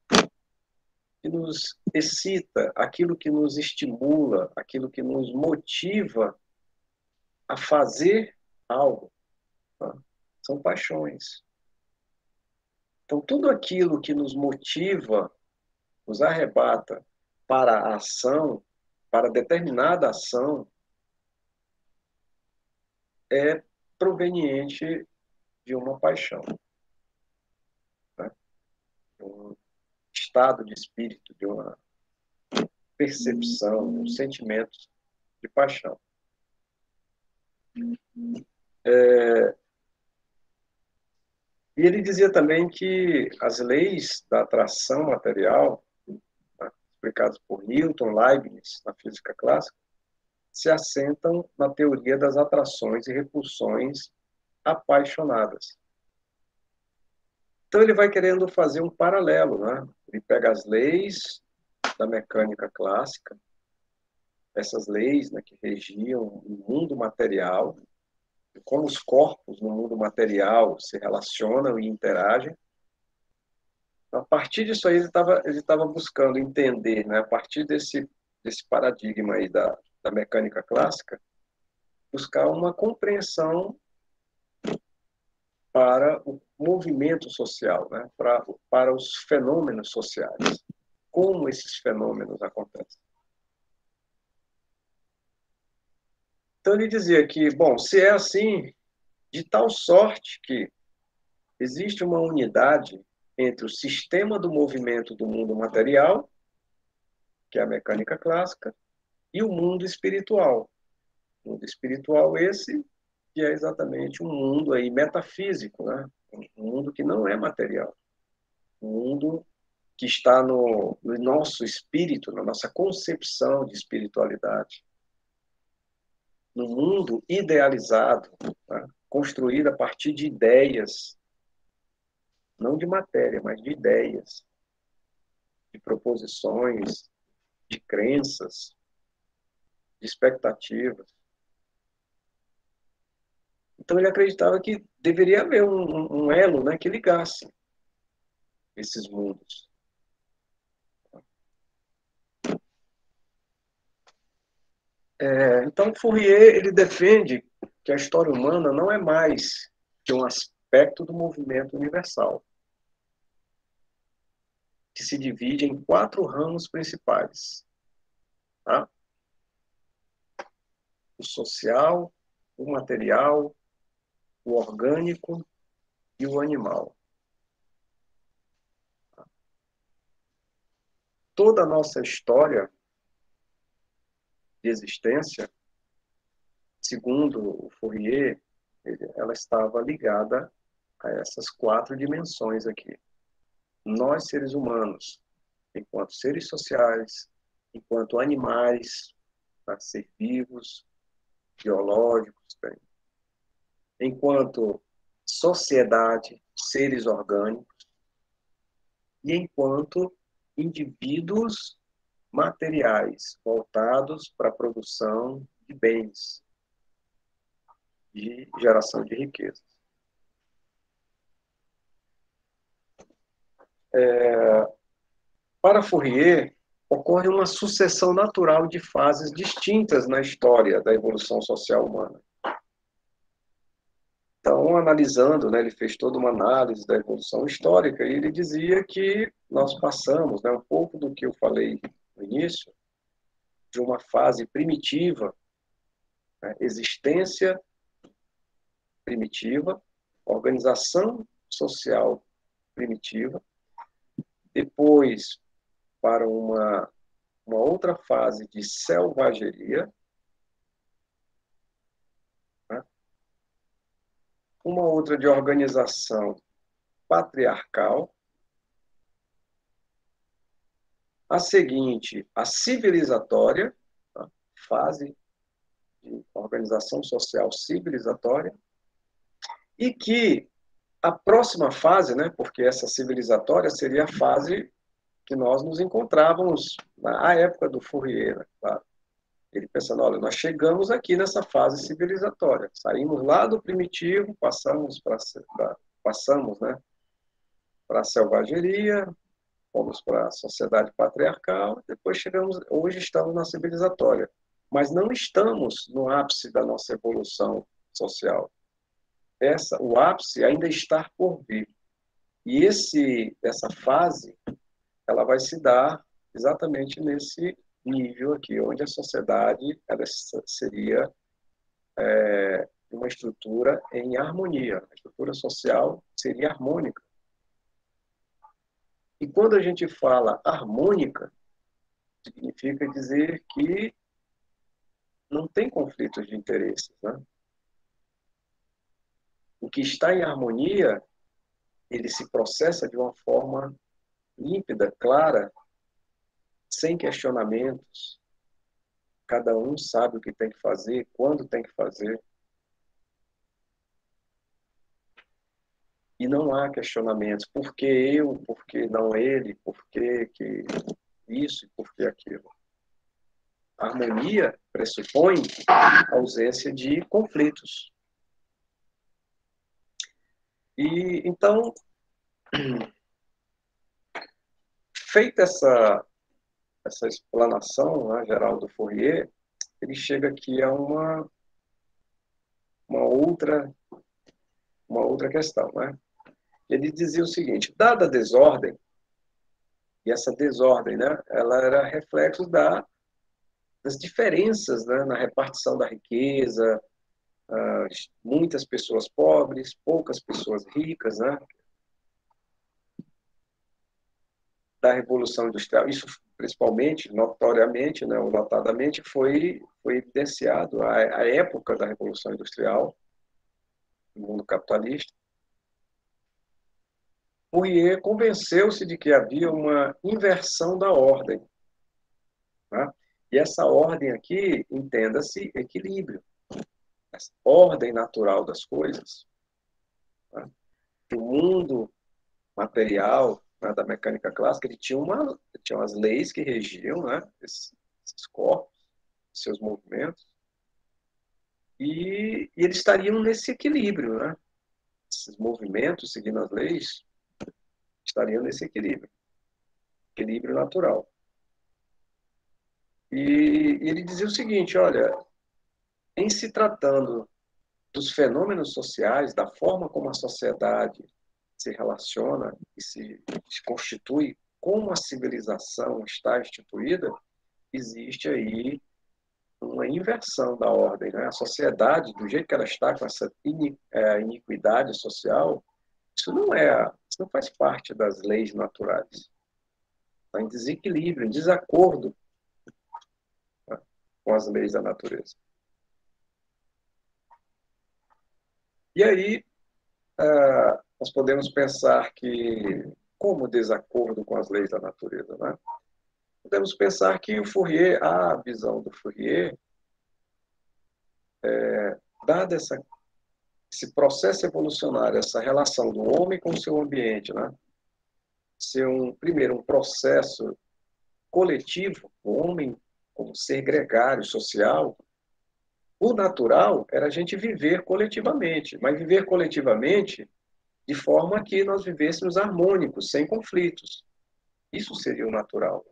S1: excita, aquilo que nos estimula, aquilo que nos motiva a fazer algo. Tá? São paixões. Então, tudo aquilo que nos motiva, nos arrebata para a ação, para determinada ação, é proveniente de uma paixão, né? De um estado de espírito, de uma percepção, de um sentimento de paixão. E ele dizia também que as leis da atração material, né, explicadas por Newton, Leibniz, na física clássica, se assentam na teoria das atrações e repulsões apaixonadas. Então ele vai querendo fazer um paralelo, né? Ele pega as leis da mecânica clássica, essas leis, né, que regiam o mundo material, como os corpos no mundo material se relacionam e interagem. A partir disso aí ele estava buscando entender, né, a partir desse paradigma aí da mecânica clássica, buscar uma compreensão para o movimento social, né, para os fenômenos sociais, como esses fenômenos acontecem. Então ele dizia que, bom, se é assim, de tal sorte que existe uma unidade entre o sistema do movimento do mundo material, que é a mecânica clássica, e o mundo espiritual. O mundo espiritual esse que é exatamente um mundo aí metafísico, né? Um mundo que não é material. Um mundo que está no nosso espírito, na nossa concepção de espiritualidade. No mundo idealizado, né? Construído a partir de ideias, não de matéria, mas de ideias, de proposições, de crenças, de expectativas. Então ele acreditava que deveria haver um elo, né, que ligasse esses mundos. Então Fourier ele defende que a história humana não é mais que um aspecto do movimento universal, que se divide em 4 ramos principais. Tá? O social, o material, o orgânico e o animal. Toda a nossa história de existência, segundo o Fourier, ela estava ligada a essas 4 dimensões aqui. Nós, seres humanos, enquanto seres sociais, enquanto animais, tá? Ser vivos, biológicos, tá? Enquanto sociedade, seres orgânicos, e enquanto indivíduos materiais voltados para a produção de bens, de geração de riqueza. Para Fourier, ocorre uma sucessão natural de fases distintas na história da evolução social humana. Então, analisando, né, ele fez toda uma análise da evolução histórica e ele dizia que nós passamos, né, um pouco do que eu falei no início, de uma fase primitiva, né, existência primitiva, organização social primitiva, depois para uma outra fase de selvageria, né, uma outra de organização patriarcal, A seguinte, a civilizatória, tá? Fase de organização social civilizatória, e que a próxima fase, né, porque essa civilizatória seria a fase que nós nos encontrávamos na época do Fourier, né, claro. Ele pensando, olha, nós chegamos aqui nessa fase civilizatória, saímos lá do primitivo, passamos, né, para a selvageria, fomos para a sociedade patriarcal, depois chegamos, hoje estamos na civilizatória, mas não estamos no ápice da nossa evolução social. O ápice ainda está por vir. E essa fase, ela vai se dar exatamente nesse nível aqui, onde a sociedade ela seria uma estrutura em harmonia. A estrutura social seria harmônica. E quando a gente fala harmônica, significa dizer que não tem conflitos de interesses, né? O que está em harmonia, ele se processa de uma forma límpida, clara, sem questionamentos. Cada um sabe o que tem que fazer, quando tem que fazer. E não há questionamentos. Por que eu? Por que não ele? Por que isso e por que aquilo? A harmonia pressupõe a ausência de conflitos. E então, feita essa explanação, né, geral do Fourier, ele chega aqui a uma outra questão, né? Ele dizia o seguinte: dada a desordem, e essa desordem, né, ela era reflexo das diferenças, né, na repartição da riqueza, muitas pessoas pobres, poucas pessoas ricas, né, da Revolução Industrial. Isso, principalmente, notoriamente, né, ou notadamente, foi evidenciado a época da Revolução Industrial, no mundo capitalista. Fourier convenceu-se de que havia uma inversão da ordem. Tá? E essa ordem aqui, entenda-se, equilíbrio. Essa ordem natural das coisas. Tá? O mundo material, né, da mecânica clássica, ele tinha umas leis que regiam, né, esses corpos, seus movimentos, e eles estariam nesse equilíbrio. Né? Esses movimentos, seguindo as leis, estariam nesse equilíbrio natural. E ele dizia o seguinte: olha, em se tratando dos fenômenos sociais, da forma como a sociedade se relaciona e se constitui, como a civilização está instituída, existe aí uma inversão da ordem. Né? A sociedade, do jeito que ela está, com essa iniquidade social, isso não faz parte das leis naturais. Está em desequilíbrio, em desacordo, né, com as leis da natureza. E aí, nós podemos pensar que, como desacordo com as leis da natureza, né? Podemos pensar que o Fourier, a visão do Fourier, dado esse processo evolucionário, essa relação do homem com o seu ambiente, né? Ser primeiro um processo coletivo, o homem como ser gregário, social. O natural era a gente viver coletivamente, mas viver coletivamente de forma que nós vivêssemos harmônicos, sem conflitos. Isso seria o natural.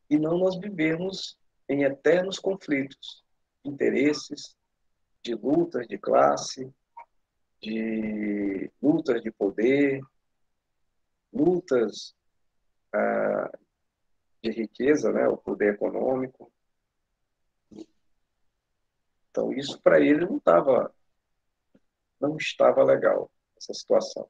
S1: E não nós vivermos em eternos conflitos, interesses, de lutas de classe, de lutas de poder, lutas de riqueza, né, o poder econômico. Então, isso para ele não estava legal, essa situação.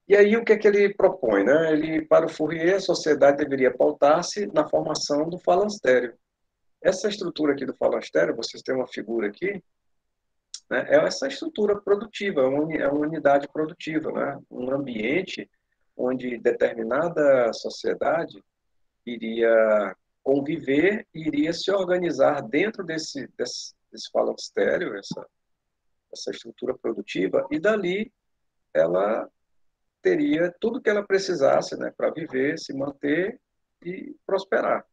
S1: E aí, o que é que ele propõe? Né? Para o Fourier, a sociedade deveria pautar-se na formação do falanstério. Essa estrutura aqui do falanstério, vocês têm uma figura aqui, né? É essa estrutura produtiva, é uma unidade produtiva, né? Um ambiente onde determinada sociedade iria conviver e iria se organizar dentro desse falosstério, essa estrutura produtiva, e dali ela teria tudo que ela precisasse, né, para viver, se manter e prosperar.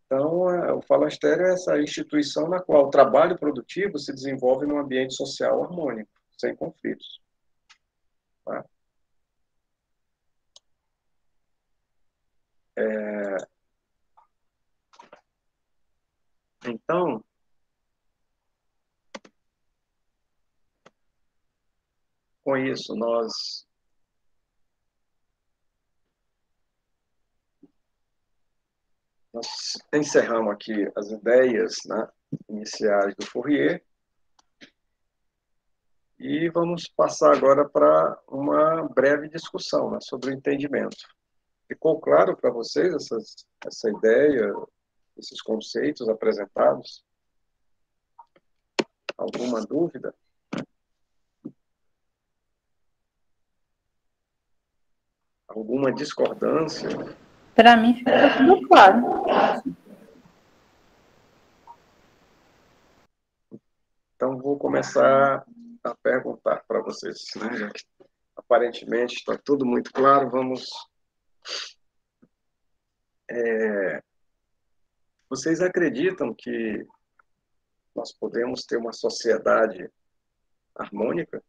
S1: Então, o falostério é essa instituição na qual o trabalho produtivo se desenvolve num ambiente social harmônico, sem conflitos. Tá? Então, com isso, nós encerramos aqui as ideias, né, iniciais do Fourier e vamos passar agora para uma breve discussão, né, sobre o entendimento. Ficou claro para vocês essa ideia, esses conceitos apresentados? Alguma dúvida? Alguma discordância?
S3: Para mim ficou tudo claro.
S1: Então, vou começar a perguntar para vocês, né? Já que aparentemente está tudo muito claro, vamos... Vocês acreditam que nós podemos ter uma sociedade harmônica?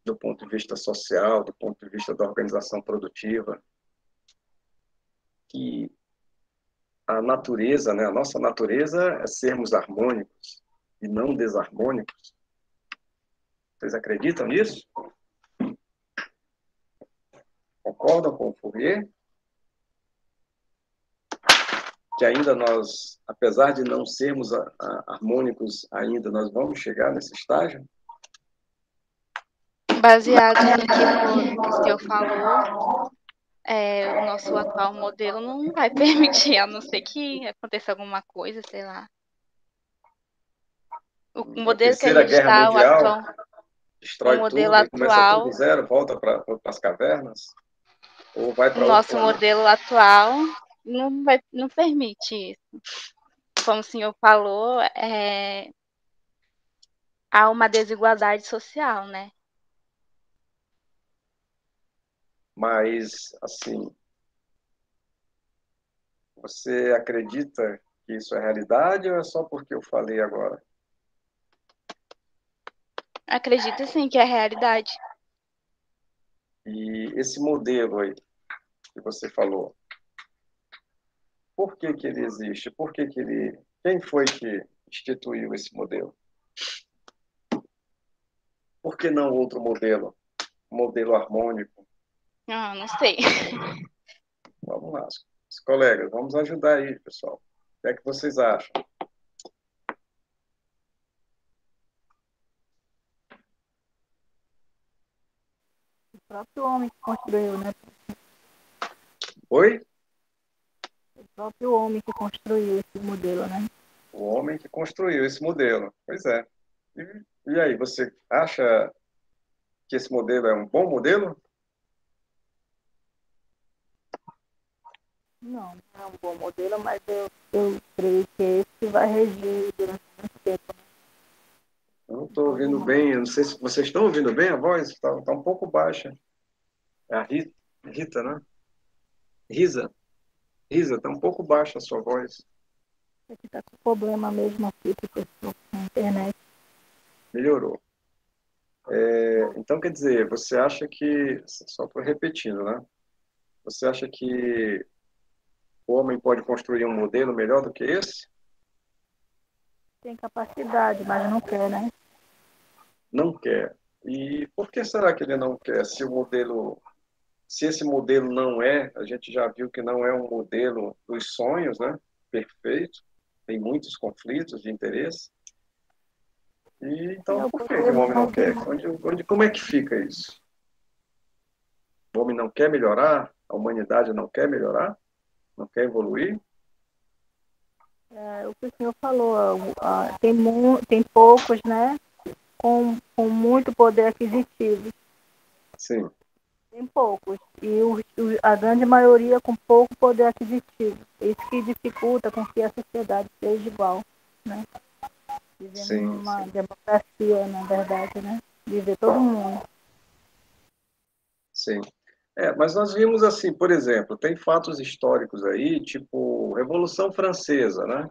S1: Do ponto de vista social, do ponto de vista da organização produtiva, que a natureza, né, a nossa natureza é sermos harmônicos e não desarmônicos. Vocês acreditam nisso? Concordam com o Fourier? Que ainda nós, apesar de não sermos harmônicos ainda, nós vamos chegar nesse estágio?
S4: Baseado no que o senhor falou, o nosso atual modelo não vai permitir, a não ser que aconteça alguma coisa, sei lá. O modelo que a gente está, o atual,
S1: destrói
S4: o modelo
S1: tudo, começa tudo
S4: atual,
S1: do zero, volta para as cavernas? Ou vai
S4: o
S1: para
S4: nosso modelo atual não permite isso. Como o senhor falou, há uma desigualdade social, né?
S1: Mas, assim, você acredita que isso é realidade ou é só porque eu falei agora?
S4: Acredito sim que é realidade.
S1: E esse modelo aí que você falou, por que que ele existe? Por que que ele... Quem foi que instituiu esse modelo? Por que não outro modelo? Modelo harmônico?
S4: Ah, não sei.
S1: Vamos lá, os colegas, vamos ajudar aí, pessoal. O que é que vocês acham?
S3: O próprio homem que construiu, né?
S1: Oi?
S3: O próprio homem que construiu esse modelo, né?
S1: O homem que construiu esse modelo. Pois é. E aí, você acha que esse modelo é um bom modelo?
S3: Não é um bom modelo, mas eu creio que esse vai regir durante muito tempo.
S1: Eu não estou ouvindo bem, eu não sei se vocês estão ouvindo bem a voz, está um pouco baixa. É a Rita, né? Risa, está um pouco baixa a sua voz.
S3: Aqui está com problema mesmo aqui, porque eu estou com a internet.
S1: Melhorou. Então, quer dizer, você acha que, só estou repetindo, né? Você acha que o homem pode construir um modelo melhor do que esse?
S3: Tem capacidade, mas não quer, né?
S1: Não quer. E por que será que ele não quer? Se esse modelo não é, a gente já viu que não é um modelo dos sonhos, né? Perfeito. Tem muitos conflitos de interesse. E então, por que o homem não quer? Como é que fica isso? O homem não quer melhorar? A humanidade não quer melhorar? Não quer evoluir?
S3: O que o senhor falou, tem poucos, né, com muito poder aquisitivo.
S1: Sim,
S3: Tem poucos. E a grande maioria com pouco poder aquisitivo. Isso que dificulta com que a sociedade seja igual, né? Vivendo
S1: sim,
S3: numa
S1: sim,
S3: democracia, na verdade, né? Viver todo mundo.
S1: sim. Mas nós vimos assim, por exemplo, tem fatos históricos aí, tipo Revolução Francesa, né?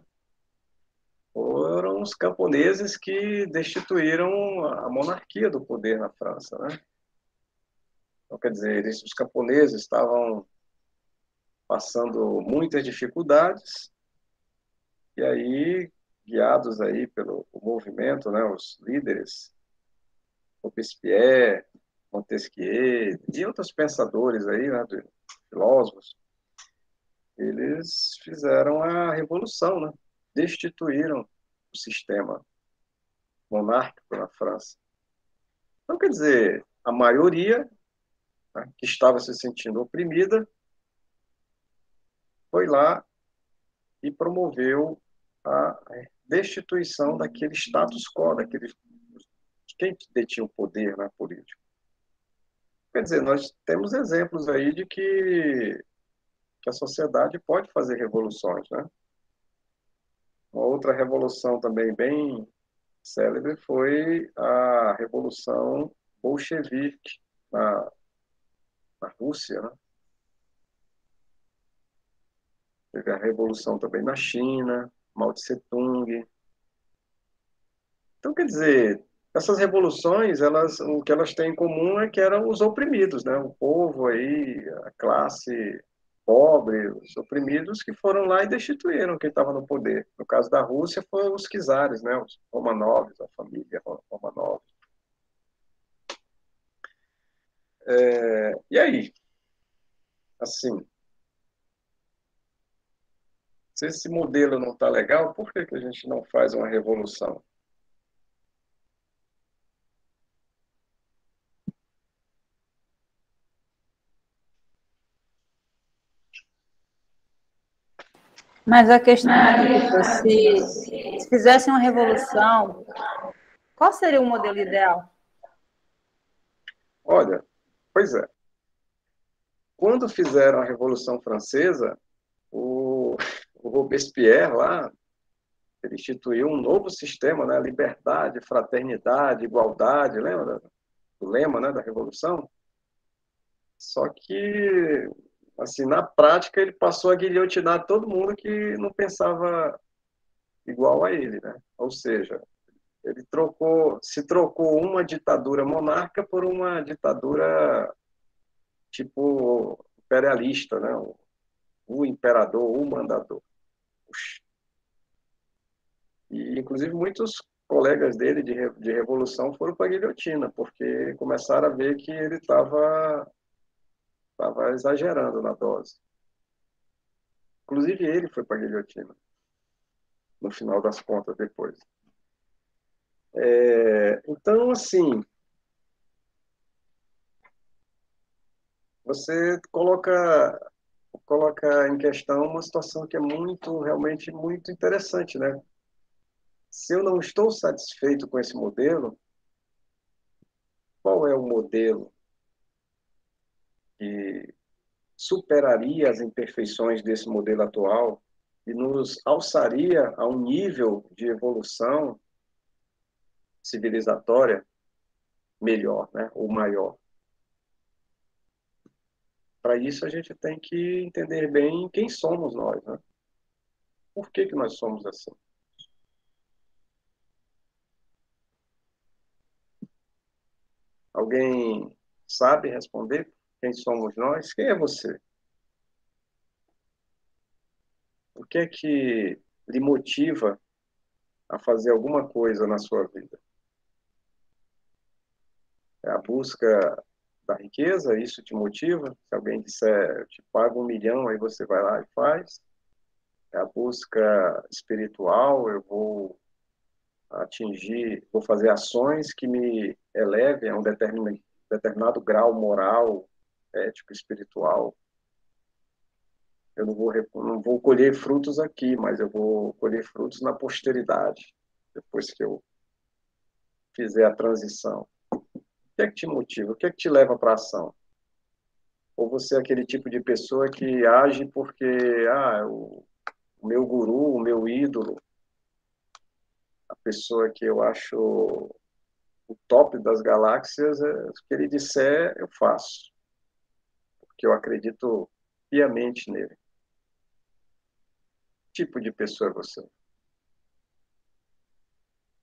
S1: Foram os camponeses que destituíram a monarquia do poder na França, né? Então, quer dizer, os camponeses estavam passando muitas dificuldades e aí, guiados aí pelo o movimento, né, os líderes, Robespierre, Montesquieu e outros pensadores aí, né, filósofos, eles fizeram a revolução, né? Destituíram o sistema monárquico na França. Então, quer dizer, a maioria, né, que estava se sentindo oprimida foi lá e promoveu a destituição daquele status quo, daquele quem detinha o poder na política. Quer dizer, nós temos exemplos aí de que a sociedade pode fazer revoluções, né? Uma outra revolução também bem célebre foi a Revolução Bolchevique na Rússia, né? Teve a revolução também na China, Mao Tse-tung. Então, quer dizer, essas revoluções, o que elas têm em comum é que eram os oprimidos, né? O povo aí, a classe pobre, os oprimidos que foram lá e destituíram quem estava no poder. No caso da Rússia, foram os czares, né? Os Romanovs, a família Romanov. E aí, assim, se esse modelo não está legal, por que a gente não faz uma revolução?
S5: Mas a questão é, tipo, se fizesse uma revolução, qual seria o modelo ideal?
S1: Olha, pois é, quando fizeram a Revolução Francesa, o Robespierre lá, ele instituiu um novo sistema, né? Liberdade, fraternidade, igualdade, lembra do lema, né, da Revolução? Só que, assim, na prática, ele passou a guilhotinar todo mundo que não pensava igual a ele, né? Ou seja, se trocou uma ditadura monárquica por uma ditadura tipo imperialista, né? O imperador, o mandador. E, inclusive, muitos colegas dele de revolução foram para a guilhotina, porque começaram a ver que ele estava exagerando na dose. Inclusive, ele foi para a guilhotina, no final das contas, depois. Então, assim, você coloca em questão uma situação que é realmente muito interessante, né? Se eu não estou satisfeito com esse modelo, qual é o modelo que superaria as imperfeições desse modelo atual e nos alçaria a um nível de evolução civilizatória melhor, né? Ou maior? Para isso, a gente tem que entender bem quem somos nós, né? Por que nós somos assim? Alguém sabe responder quem somos nós? Quem é você? O que é que lhe motiva a fazer alguma coisa na sua vida? É a busca da riqueza? Isso te motiva? Se alguém disser, eu te pago 1 milhão, aí você vai lá e faz. É a busca espiritual, eu vou fazer ações que me elevem a um determinado grau moral, ético, espiritual. Eu não vou colher frutos aqui, mas eu vou colher frutos na posteridade, depois que eu fizer a transição? O que é que te motiva? O que é que te leva para a ação? Ou você é aquele tipo de pessoa que age porque o meu guru, o meu ídolo, a pessoa que eu acho o top das galáxias, o que ele disser, eu faço. Porque eu acredito piamente nele. Que tipo de pessoa é você?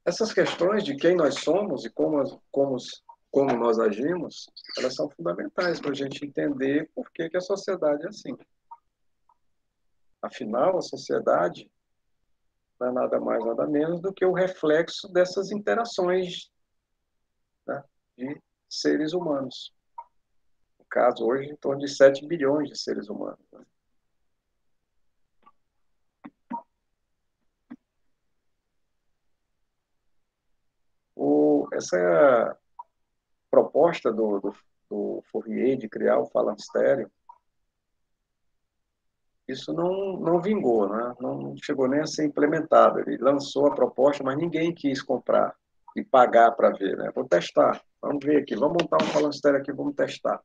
S1: Essas questões de quem nós somos e como nós agimos, elas são fundamentais para a gente entender por que a sociedade é assim. Afinal, a sociedade não é nada mais, nada menos do que o reflexo dessas interações, né, de seres humanos. No caso, hoje, em torno de 7 bilhões de seres humanos. Né? Essa proposta do Fourier de criar o falanstério, isso não vingou, né? Não chegou nem a ser implementado. Ele lançou a proposta, mas ninguém quis comprar e pagar para ver. Né? Vou testar, vamos ver aqui, vamos montar um falanstério aqui, vamos testar.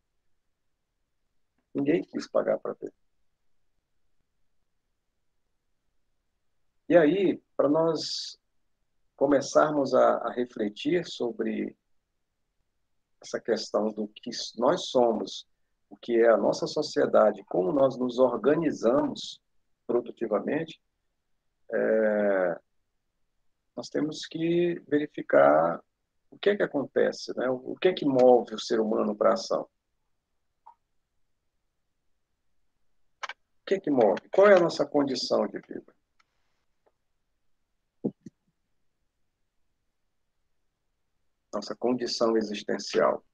S1: Ninguém quis pagar para ver. E aí, para nós começarmos a refletir sobre essa questão do que nós somos, o que é a nossa sociedade, como nós nos organizamos produtivamente, nós temos que verificar o que é que acontece, né? O que é que move o ser humano para a ação. O que é que move? Qual é a nossa condição de vida? Nossa condição existencial.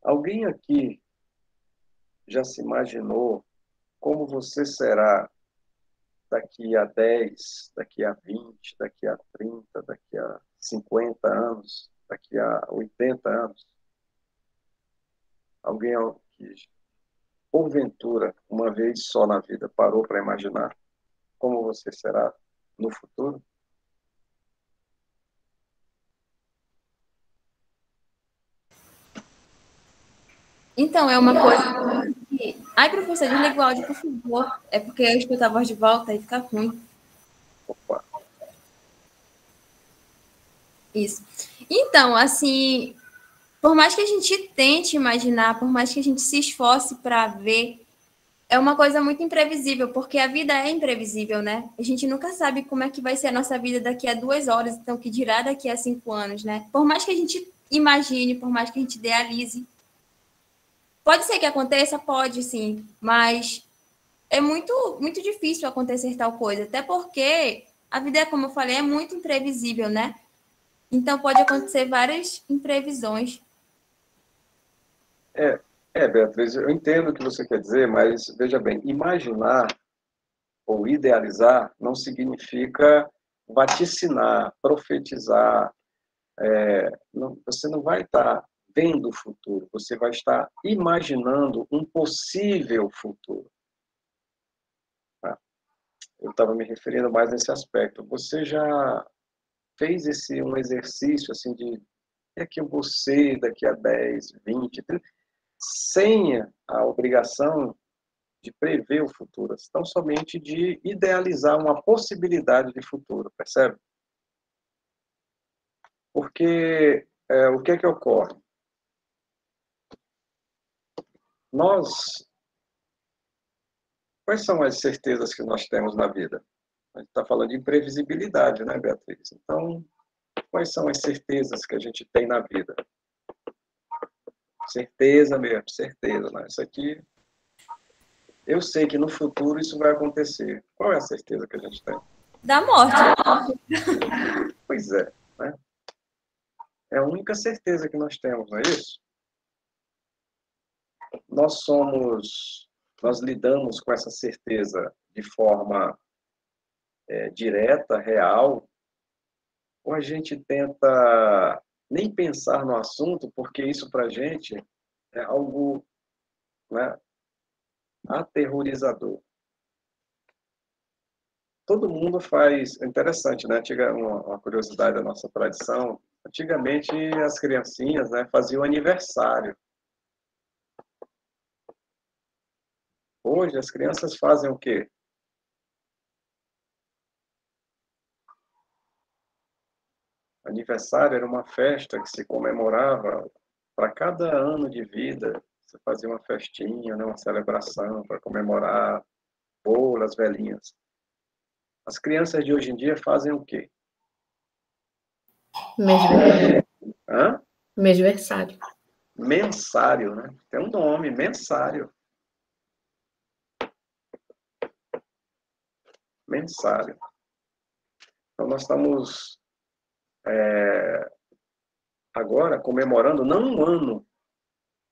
S1: Alguém aqui já se imaginou como você será daqui a 10, daqui a 20, daqui a 30, daqui a 50 anos, daqui a 80 anos? Alguém que, porventura, uma vez só na vida, parou para imaginar como você será no futuro?
S2: Então, é uma coisa que... Ai, professor, desliga o áudio, por favor. É porque eu escuto a voz de volta e fica ruim.
S1: Opa.
S2: Isso. Então, assim, por mais que a gente tente imaginar, por mais que a gente se esforce para ver, é uma coisa muito imprevisível, porque a vida é imprevisível, né? A gente nunca sabe como é que vai ser a nossa vida daqui a 2 horas, então, que dirá daqui a 5 anos, né? Por mais que a gente imagine, por mais que a gente idealize, pode ser que aconteça? Pode, sim, mas é muito difícil acontecer tal coisa, até porque a vida, como eu falei, é muito imprevisível, né? Então, pode acontecer várias imprevisões.
S1: Beatriz, eu entendo o que você quer dizer, mas veja bem, imaginar ou idealizar não significa vaticinar, profetizar. Você não vai estar vendo o futuro, você vai estar imaginando um possível futuro. Tá? Eu estava me referindo mais nesse aspecto. Você já fez um exercício assim de é que eu vou ser daqui a 10, 20, 30, sem a obrigação de prever o futuro, tão somente de idealizar uma possibilidade de futuro, percebe? Porque o que é que ocorre? Quais são as certezas que nós temos na vida? A gente está falando de imprevisibilidade, né, Beatriz? Então, quais são as certezas que a gente tem na vida? Certeza mesmo, certeza. Né? Isso aqui, eu sei que no futuro isso vai acontecer. Qual é a certeza que a gente tem?
S2: Da morte.
S1: Pois é, né? É a única certeza que nós temos, não é isso? Nós lidamos com essa certeza de forma direta, real, ou a gente tenta nem pensar no assunto, porque isso para a gente é algo, né, aterrorizador. todo mundo faz... É interessante, né? Uma curiosidade da nossa tradição. Antigamente, as criancinhas, né, faziam aniversário. Hoje, as crianças fazem o quê? Aniversário era uma festa que se comemorava para cada ano de vida. Você fazia uma festinha, né, uma celebração para comemorar, bolo, as velhinhas. As crianças de hoje em dia fazem o quê? Hã?
S6: Mêsversário.
S1: Mensário, né? Tem um nome, mensário. Mensário. Então, nós estamos agora comemorando não um ano,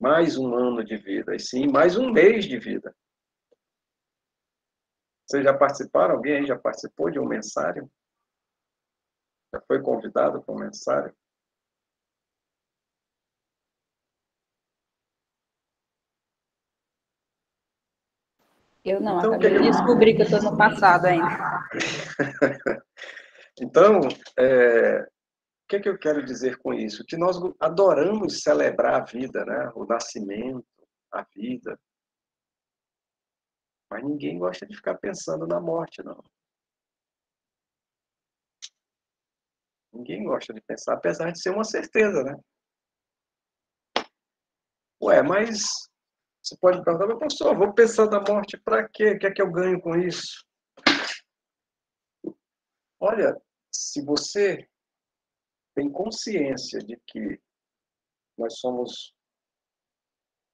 S1: mais um ano de vida, e sim mais um mês de vida. Vocês já participaram? Alguém aí já participou de um mensário? Já foi convidado para um mensário?
S5: Eu não,
S1: Então,
S5: acabei de descobrir que eu estou no passado ainda.
S1: Então, o que eu quero dizer com isso? Que nós adoramos celebrar a vida, né? O nascimento, a vida. Mas ninguém gosta de ficar pensando na morte, não. Ninguém gosta de pensar, apesar de ser uma certeza, né? Ué, mas você pode perguntar, mas pastor, vou pensar na morte para quê? O que é que eu ganho com isso? Olha, se você tem consciência de que nós somos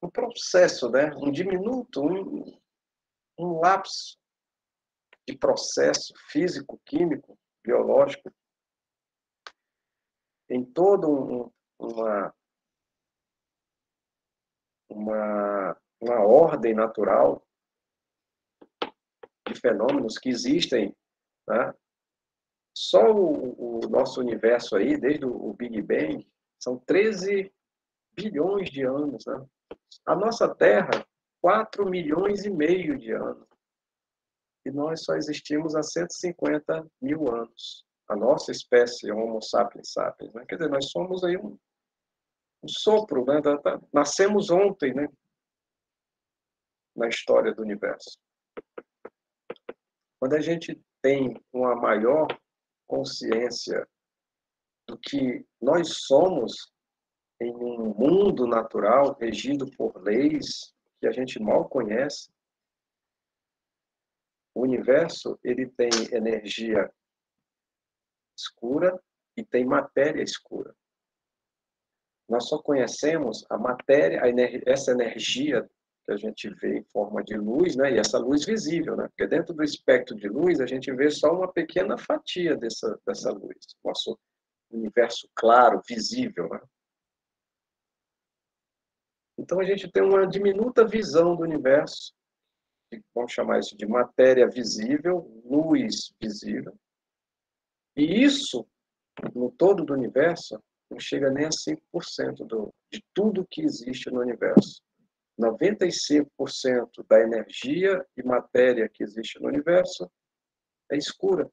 S1: um processo, né? Um diminuto, um lapso de processo físico, químico, biológico, em toda uma ordem natural de fenômenos que existem, né? Só o nosso universo aí, desde o Big Bang, são 13 bilhões de anos, né? A nossa Terra, 4 milhões e meio de anos. E nós só existimos há 150 mil anos. A nossa espécie, Homo sapiens sapiens, né? Quer dizer, nós somos aí um sopro, né? Nascemos ontem, né? Na história do universo. Quando a gente tem uma maior consciência do que nós somos em um mundo natural regido por leis que a gente mal conhece, o universo ele tem energia escura e tem matéria escura. Nós só conhecemos a matéria, essa energia que a gente vê em forma de luz, né? E essa luz visível, né? Porque dentro do espectro de luz a gente vê só uma pequena fatia dessa luz, nosso universo claro, visível, né? Então a gente tem uma diminuta visão do universo, vamos chamar isso de matéria visível, luz visível. E isso, no todo do universo, não chega nem a 5% de tudo que existe no universo. 95% da energia e matéria que existe no universo é escura.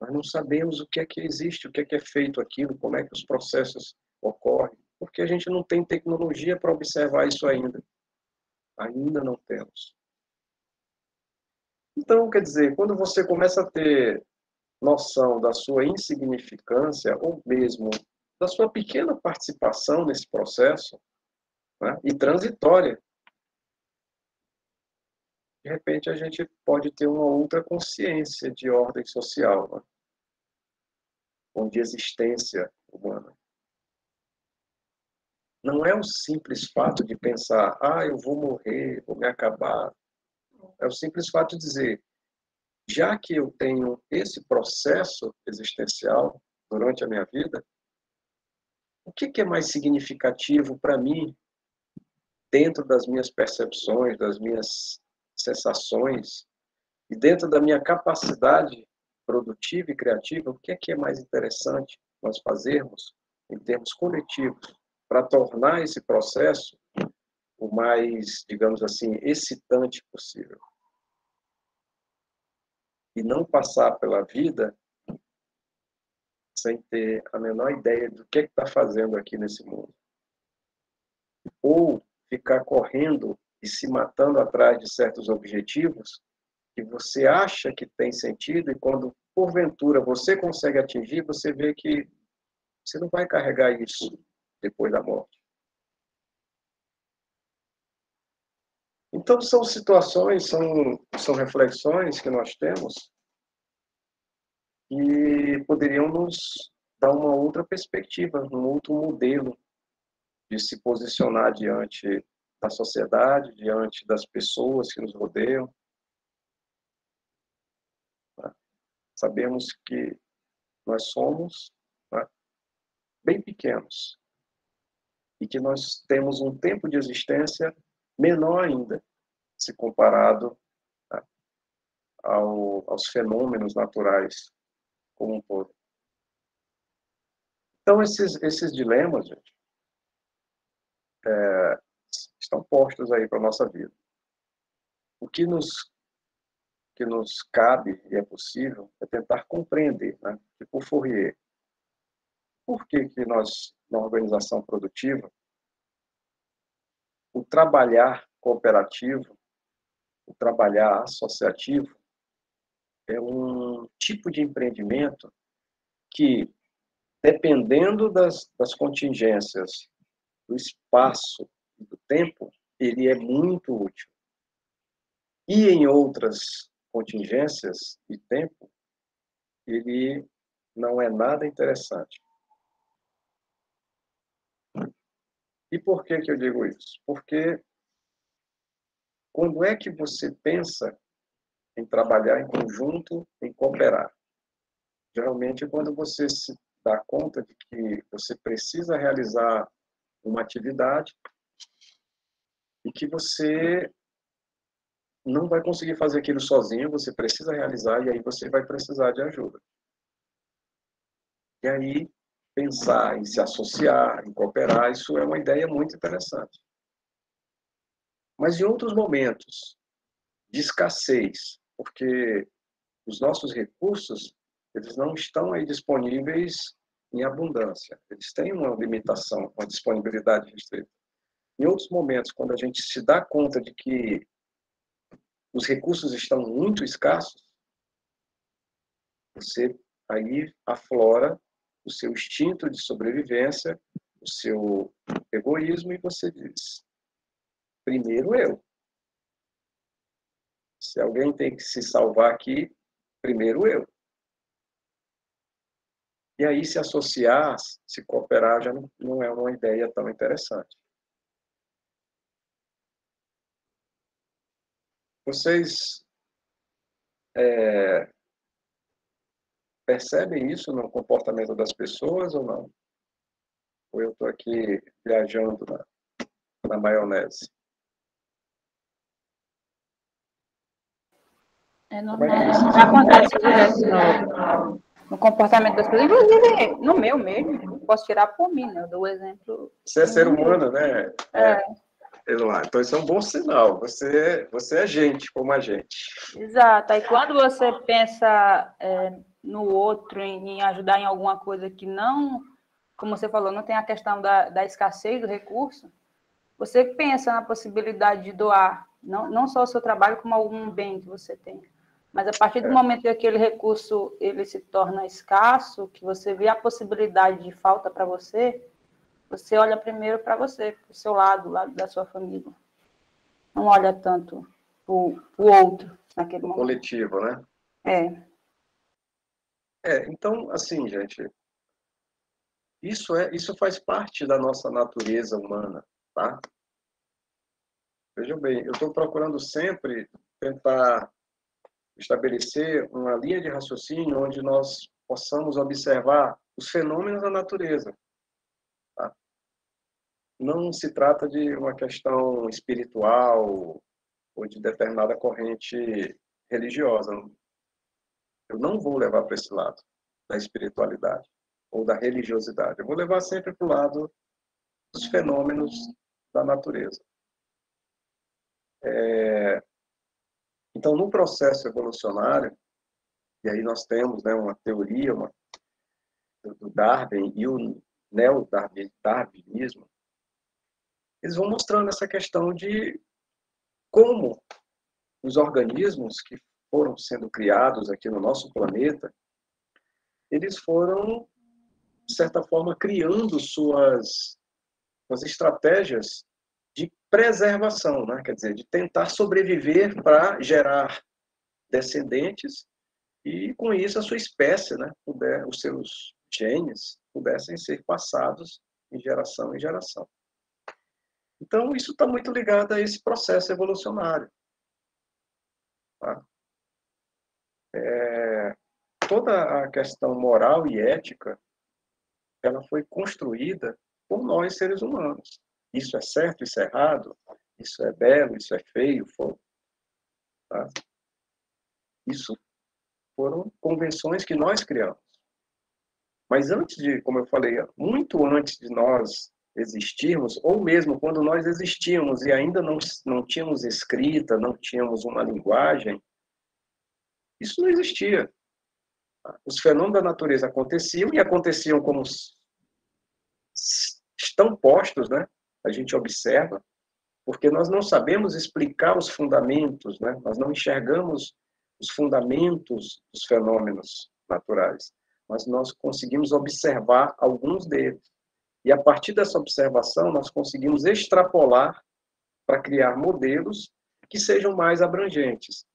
S1: Nós não sabemos o que é que existe, o que é feito aquilo, como é que os processos ocorrem, porque a gente não tem tecnologia para observar isso ainda. Ainda não temos. Então, quer dizer, quando você começa a ter noção da sua insignificância, ou mesmo da sua pequena participação nesse processo, né, e transitória, de repente a gente pode ter uma outra consciência de ordem social, né, ou de existência humana. Não é o simples fato de pensar, eu vou morrer, vou me acabar. É o simples fato de dizer, já que eu tenho esse processo existencial durante a minha vida, o que é mais significativo para mim, dentro das minhas percepções, das minhas sensações, e dentro da minha capacidade produtiva e criativa, o que é mais interessante nós fazermos, em termos coletivos, para tornar esse processo o mais, digamos assim, excitante possível. e não passar pela vida sem ter a menor ideia do que está fazendo aqui nesse mundo. Ou ficar correndo e se matando atrás de certos objetivos que você acha que tem sentido e quando, porventura, você consegue atingir, você vê que você não vai carregar isso depois da morte. Então, são situações, são reflexões que nós temos que poderiam nos dar uma outra perspectiva, um outro modelo de se posicionar diante da sociedade, diante das pessoas que nos rodeiam. Sabemos que nós somos, né, bem pequenos e que nós temos um tempo de existência menor ainda, se comparado, né, aos fenômenos naturais como um todo. Então, esses dilemas, gente, estão postos aí para a nossa vida. O que nos cabe, e é possível, é tentar compreender, né? Tipo o Fourier. Por que nós, na organização produtiva, o trabalhar cooperativo, o trabalhar associativo, é um tipo de empreendimento que, dependendo das contingências, do espaço e do tempo, ele é muito útil. E em outras contingências e tempo, ele não é nada interessante. E por que eu digo isso? Porque quando é que você pensa em trabalhar em conjunto, em cooperar? Geralmente, quando você se dá conta de que você precisa realizar uma atividade e que você não vai conseguir fazer aquilo sozinho, você precisa realizar e aí você vai precisar de ajuda. E aí, pensar em se associar, em cooperar, isso é uma ideia muito interessante. Mas em outros momentos de escassez, porque os nossos recursos, eles não estão aí disponíveis em abundância. Eles têm uma limitação, uma disponibilidade restrita. Em outros momentos, quando a gente se dá conta de que os recursos estão muito escassos, você aí aflora o seu instinto de sobrevivência, o seu egoísmo, e você diz: primeiro eu. Se alguém tem que se salvar aqui, primeiro eu. E aí se associar, se cooperar, já não é uma ideia tão interessante. Vocês percebem isso no comportamento das pessoas ou não? Ou eu estou aqui viajando na maionese?
S5: É normal. Acontece direto no comportamento das pessoas. Inclusive, no meu mesmo, posso tirar por mim, né? Eu dou o exemplo.
S1: Você é ser humano, né? Eloá, então isso é um bom sinal. Você é gente, como a gente.
S5: Exato. Aí quando você pensa no outro, em ajudar em alguma coisa que não, como você falou, não tem a questão da escassez do recurso, você pensa na possibilidade de doar, não só o seu trabalho, como algum bem que você tem. Mas a partir do momento que aquele recurso ele se torna escasso, que você vê a possibilidade de falta para você, você olha primeiro para você, para o seu lado, o lado da sua família. Não olha tanto o outro naquele momento.
S1: Coletivo, né? Então, assim, gente, isso faz parte da nossa natureza humana, tá? Vejam bem, eu estou procurando sempre tentar estabelecer uma linha de raciocínio onde nós possamos observar os fenômenos da natureza. Tá? Não se trata de uma questão espiritual ou de determinada corrente religiosa. Eu não vou levar para esse lado da espiritualidade ou da religiosidade. Eu vou levar sempre para o lado dos fenômenos da natureza. Então, no processo evolucionário, E aí nós temos, né, uma teoria do Darwin e o neo-darwinismo. Eles vão mostrando essa questão de como os organismos que foram sendo criados aqui no nosso planeta, eles foram, de certa forma, criando suas estratégias de preservação, né? Quer dizer, de tentar sobreviver para gerar descendentes e, com isso, a sua espécie, né? Os seus genes pudessem ser passados de geração em geração. Então, isso está muito ligado a esse processo evolucionário. Tá? Toda a questão moral e ética, ela foi construída por nós, seres humanos. Isso é certo, isso é errado, isso é belo, isso é feio. Tá? Isso foram convenções que nós criamos. Mas antes de, como eu falei, muito antes de nós existirmos, ou mesmo quando nós existíamos e ainda não tínhamos escrita, não tínhamos uma linguagem, isso não existia. Os fenômenos da natureza aconteciam e aconteciam como estão postos, né? A gente observa, porque nós não sabemos explicar os fundamentos, né? Nós não enxergamos os fundamentos dos fenômenos naturais, mas nós conseguimos observar alguns deles. E a partir dessa observação, nós conseguimos extrapolar para criar modelos que sejam mais abrangentes.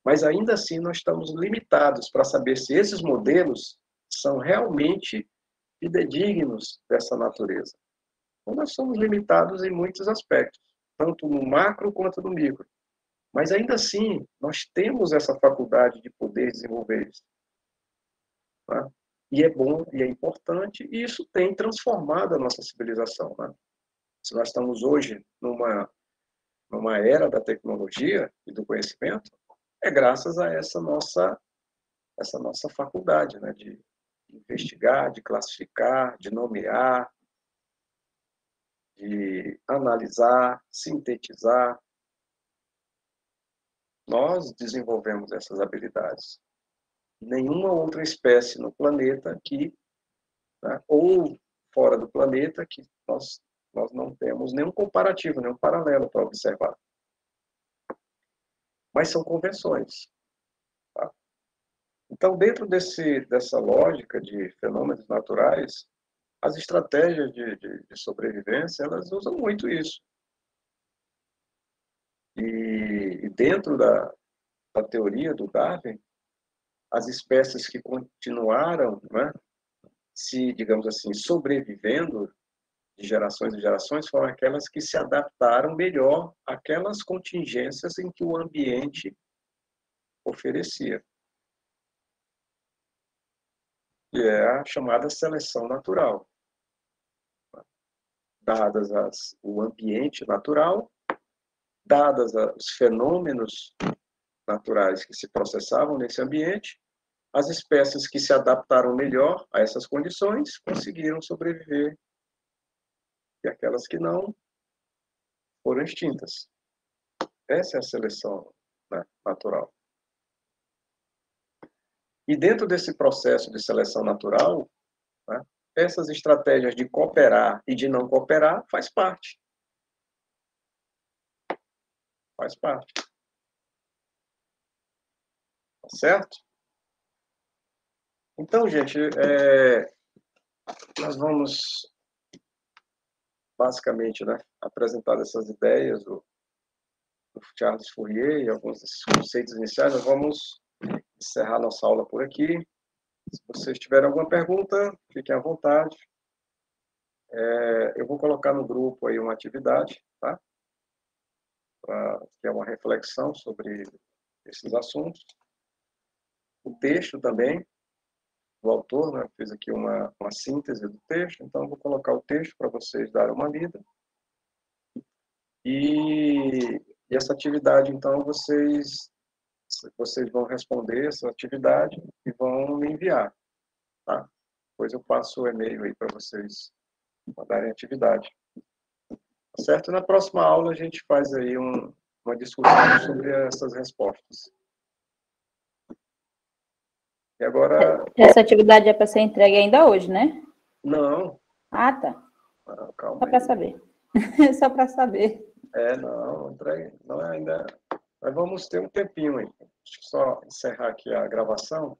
S1: Mas ainda assim, nós estamos limitados para saber se esses modelos são realmente fidedignos dessa natureza. Então, nós somos limitados em muitos aspectos, tanto no macro quanto no micro. Mas ainda assim, nós temos essa faculdade de poder desenvolver isso. Tá? E é bom, e é importante, e isso tem transformado a nossa civilização. Né? Se nós estamos hoje numa era da tecnologia e do conhecimento, é graças a essa nossa faculdade, né? De investigar, de classificar, de nomear, de analisar, sintetizar. Nós desenvolvemos essas habilidades. Nenhuma outra espécie no planeta né, ou fora do planeta, que nós não temos nenhum comparativo, nenhum paralelo para observar. Mas são convenções. Tá? Então, dentro dessa lógica de fenômenos naturais, as estratégias de sobrevivência, elas usam muito isso. E dentro da teoria do Darwin, as espécies que continuaram, né, digamos assim, sobrevivendo de gerações em gerações, foram aquelas que se adaptaram melhor àquelas contingências em que o ambiente oferecia. Que é a chamada seleção natural. Dadas o ambiente natural, dadas os fenômenos naturais que se processavam nesse ambiente, as espécies que se adaptaram melhor a essas condições conseguiram sobreviver, e aquelas que não foram extintas. Essa é a seleção, né, natural. E dentro desse processo de seleção natural, né, essas estratégias de cooperar e de não cooperar faz parte. Faz parte. Tá certo? Então, gente, nós vamos basicamente, né, apresentar essas ideias do Charles Fourier e alguns desses conceitos iniciais. Nós vamos encerrar nossa aula por aqui. Se vocês tiverem alguma pergunta, fiquem à vontade. Eu vou colocar no grupo aí uma atividade, tá? Que é uma reflexão sobre esses assuntos. O texto também, do autor, né? Fiz aqui uma síntese do texto, então eu vou colocar o texto para vocês darem uma lida. E essa atividade, então, vocês vão responder essa atividade e vão me enviar, tá? Depois eu passo o e-mail aí para vocês mandarem a atividade. Tá certo? Na próxima aula a gente faz aí uma discussão sobre essas respostas. E agora...
S5: Essa atividade é para ser entregue ainda hoje, né?
S1: Não.
S5: Ah, tá.
S1: Não, calma
S5: Só para
S1: aí.
S5: saber. Só para saber.
S1: Não, entregue, não é ainda... Mas vamos ter um tempinho aí. Deixa eu só encerrar aqui a gravação.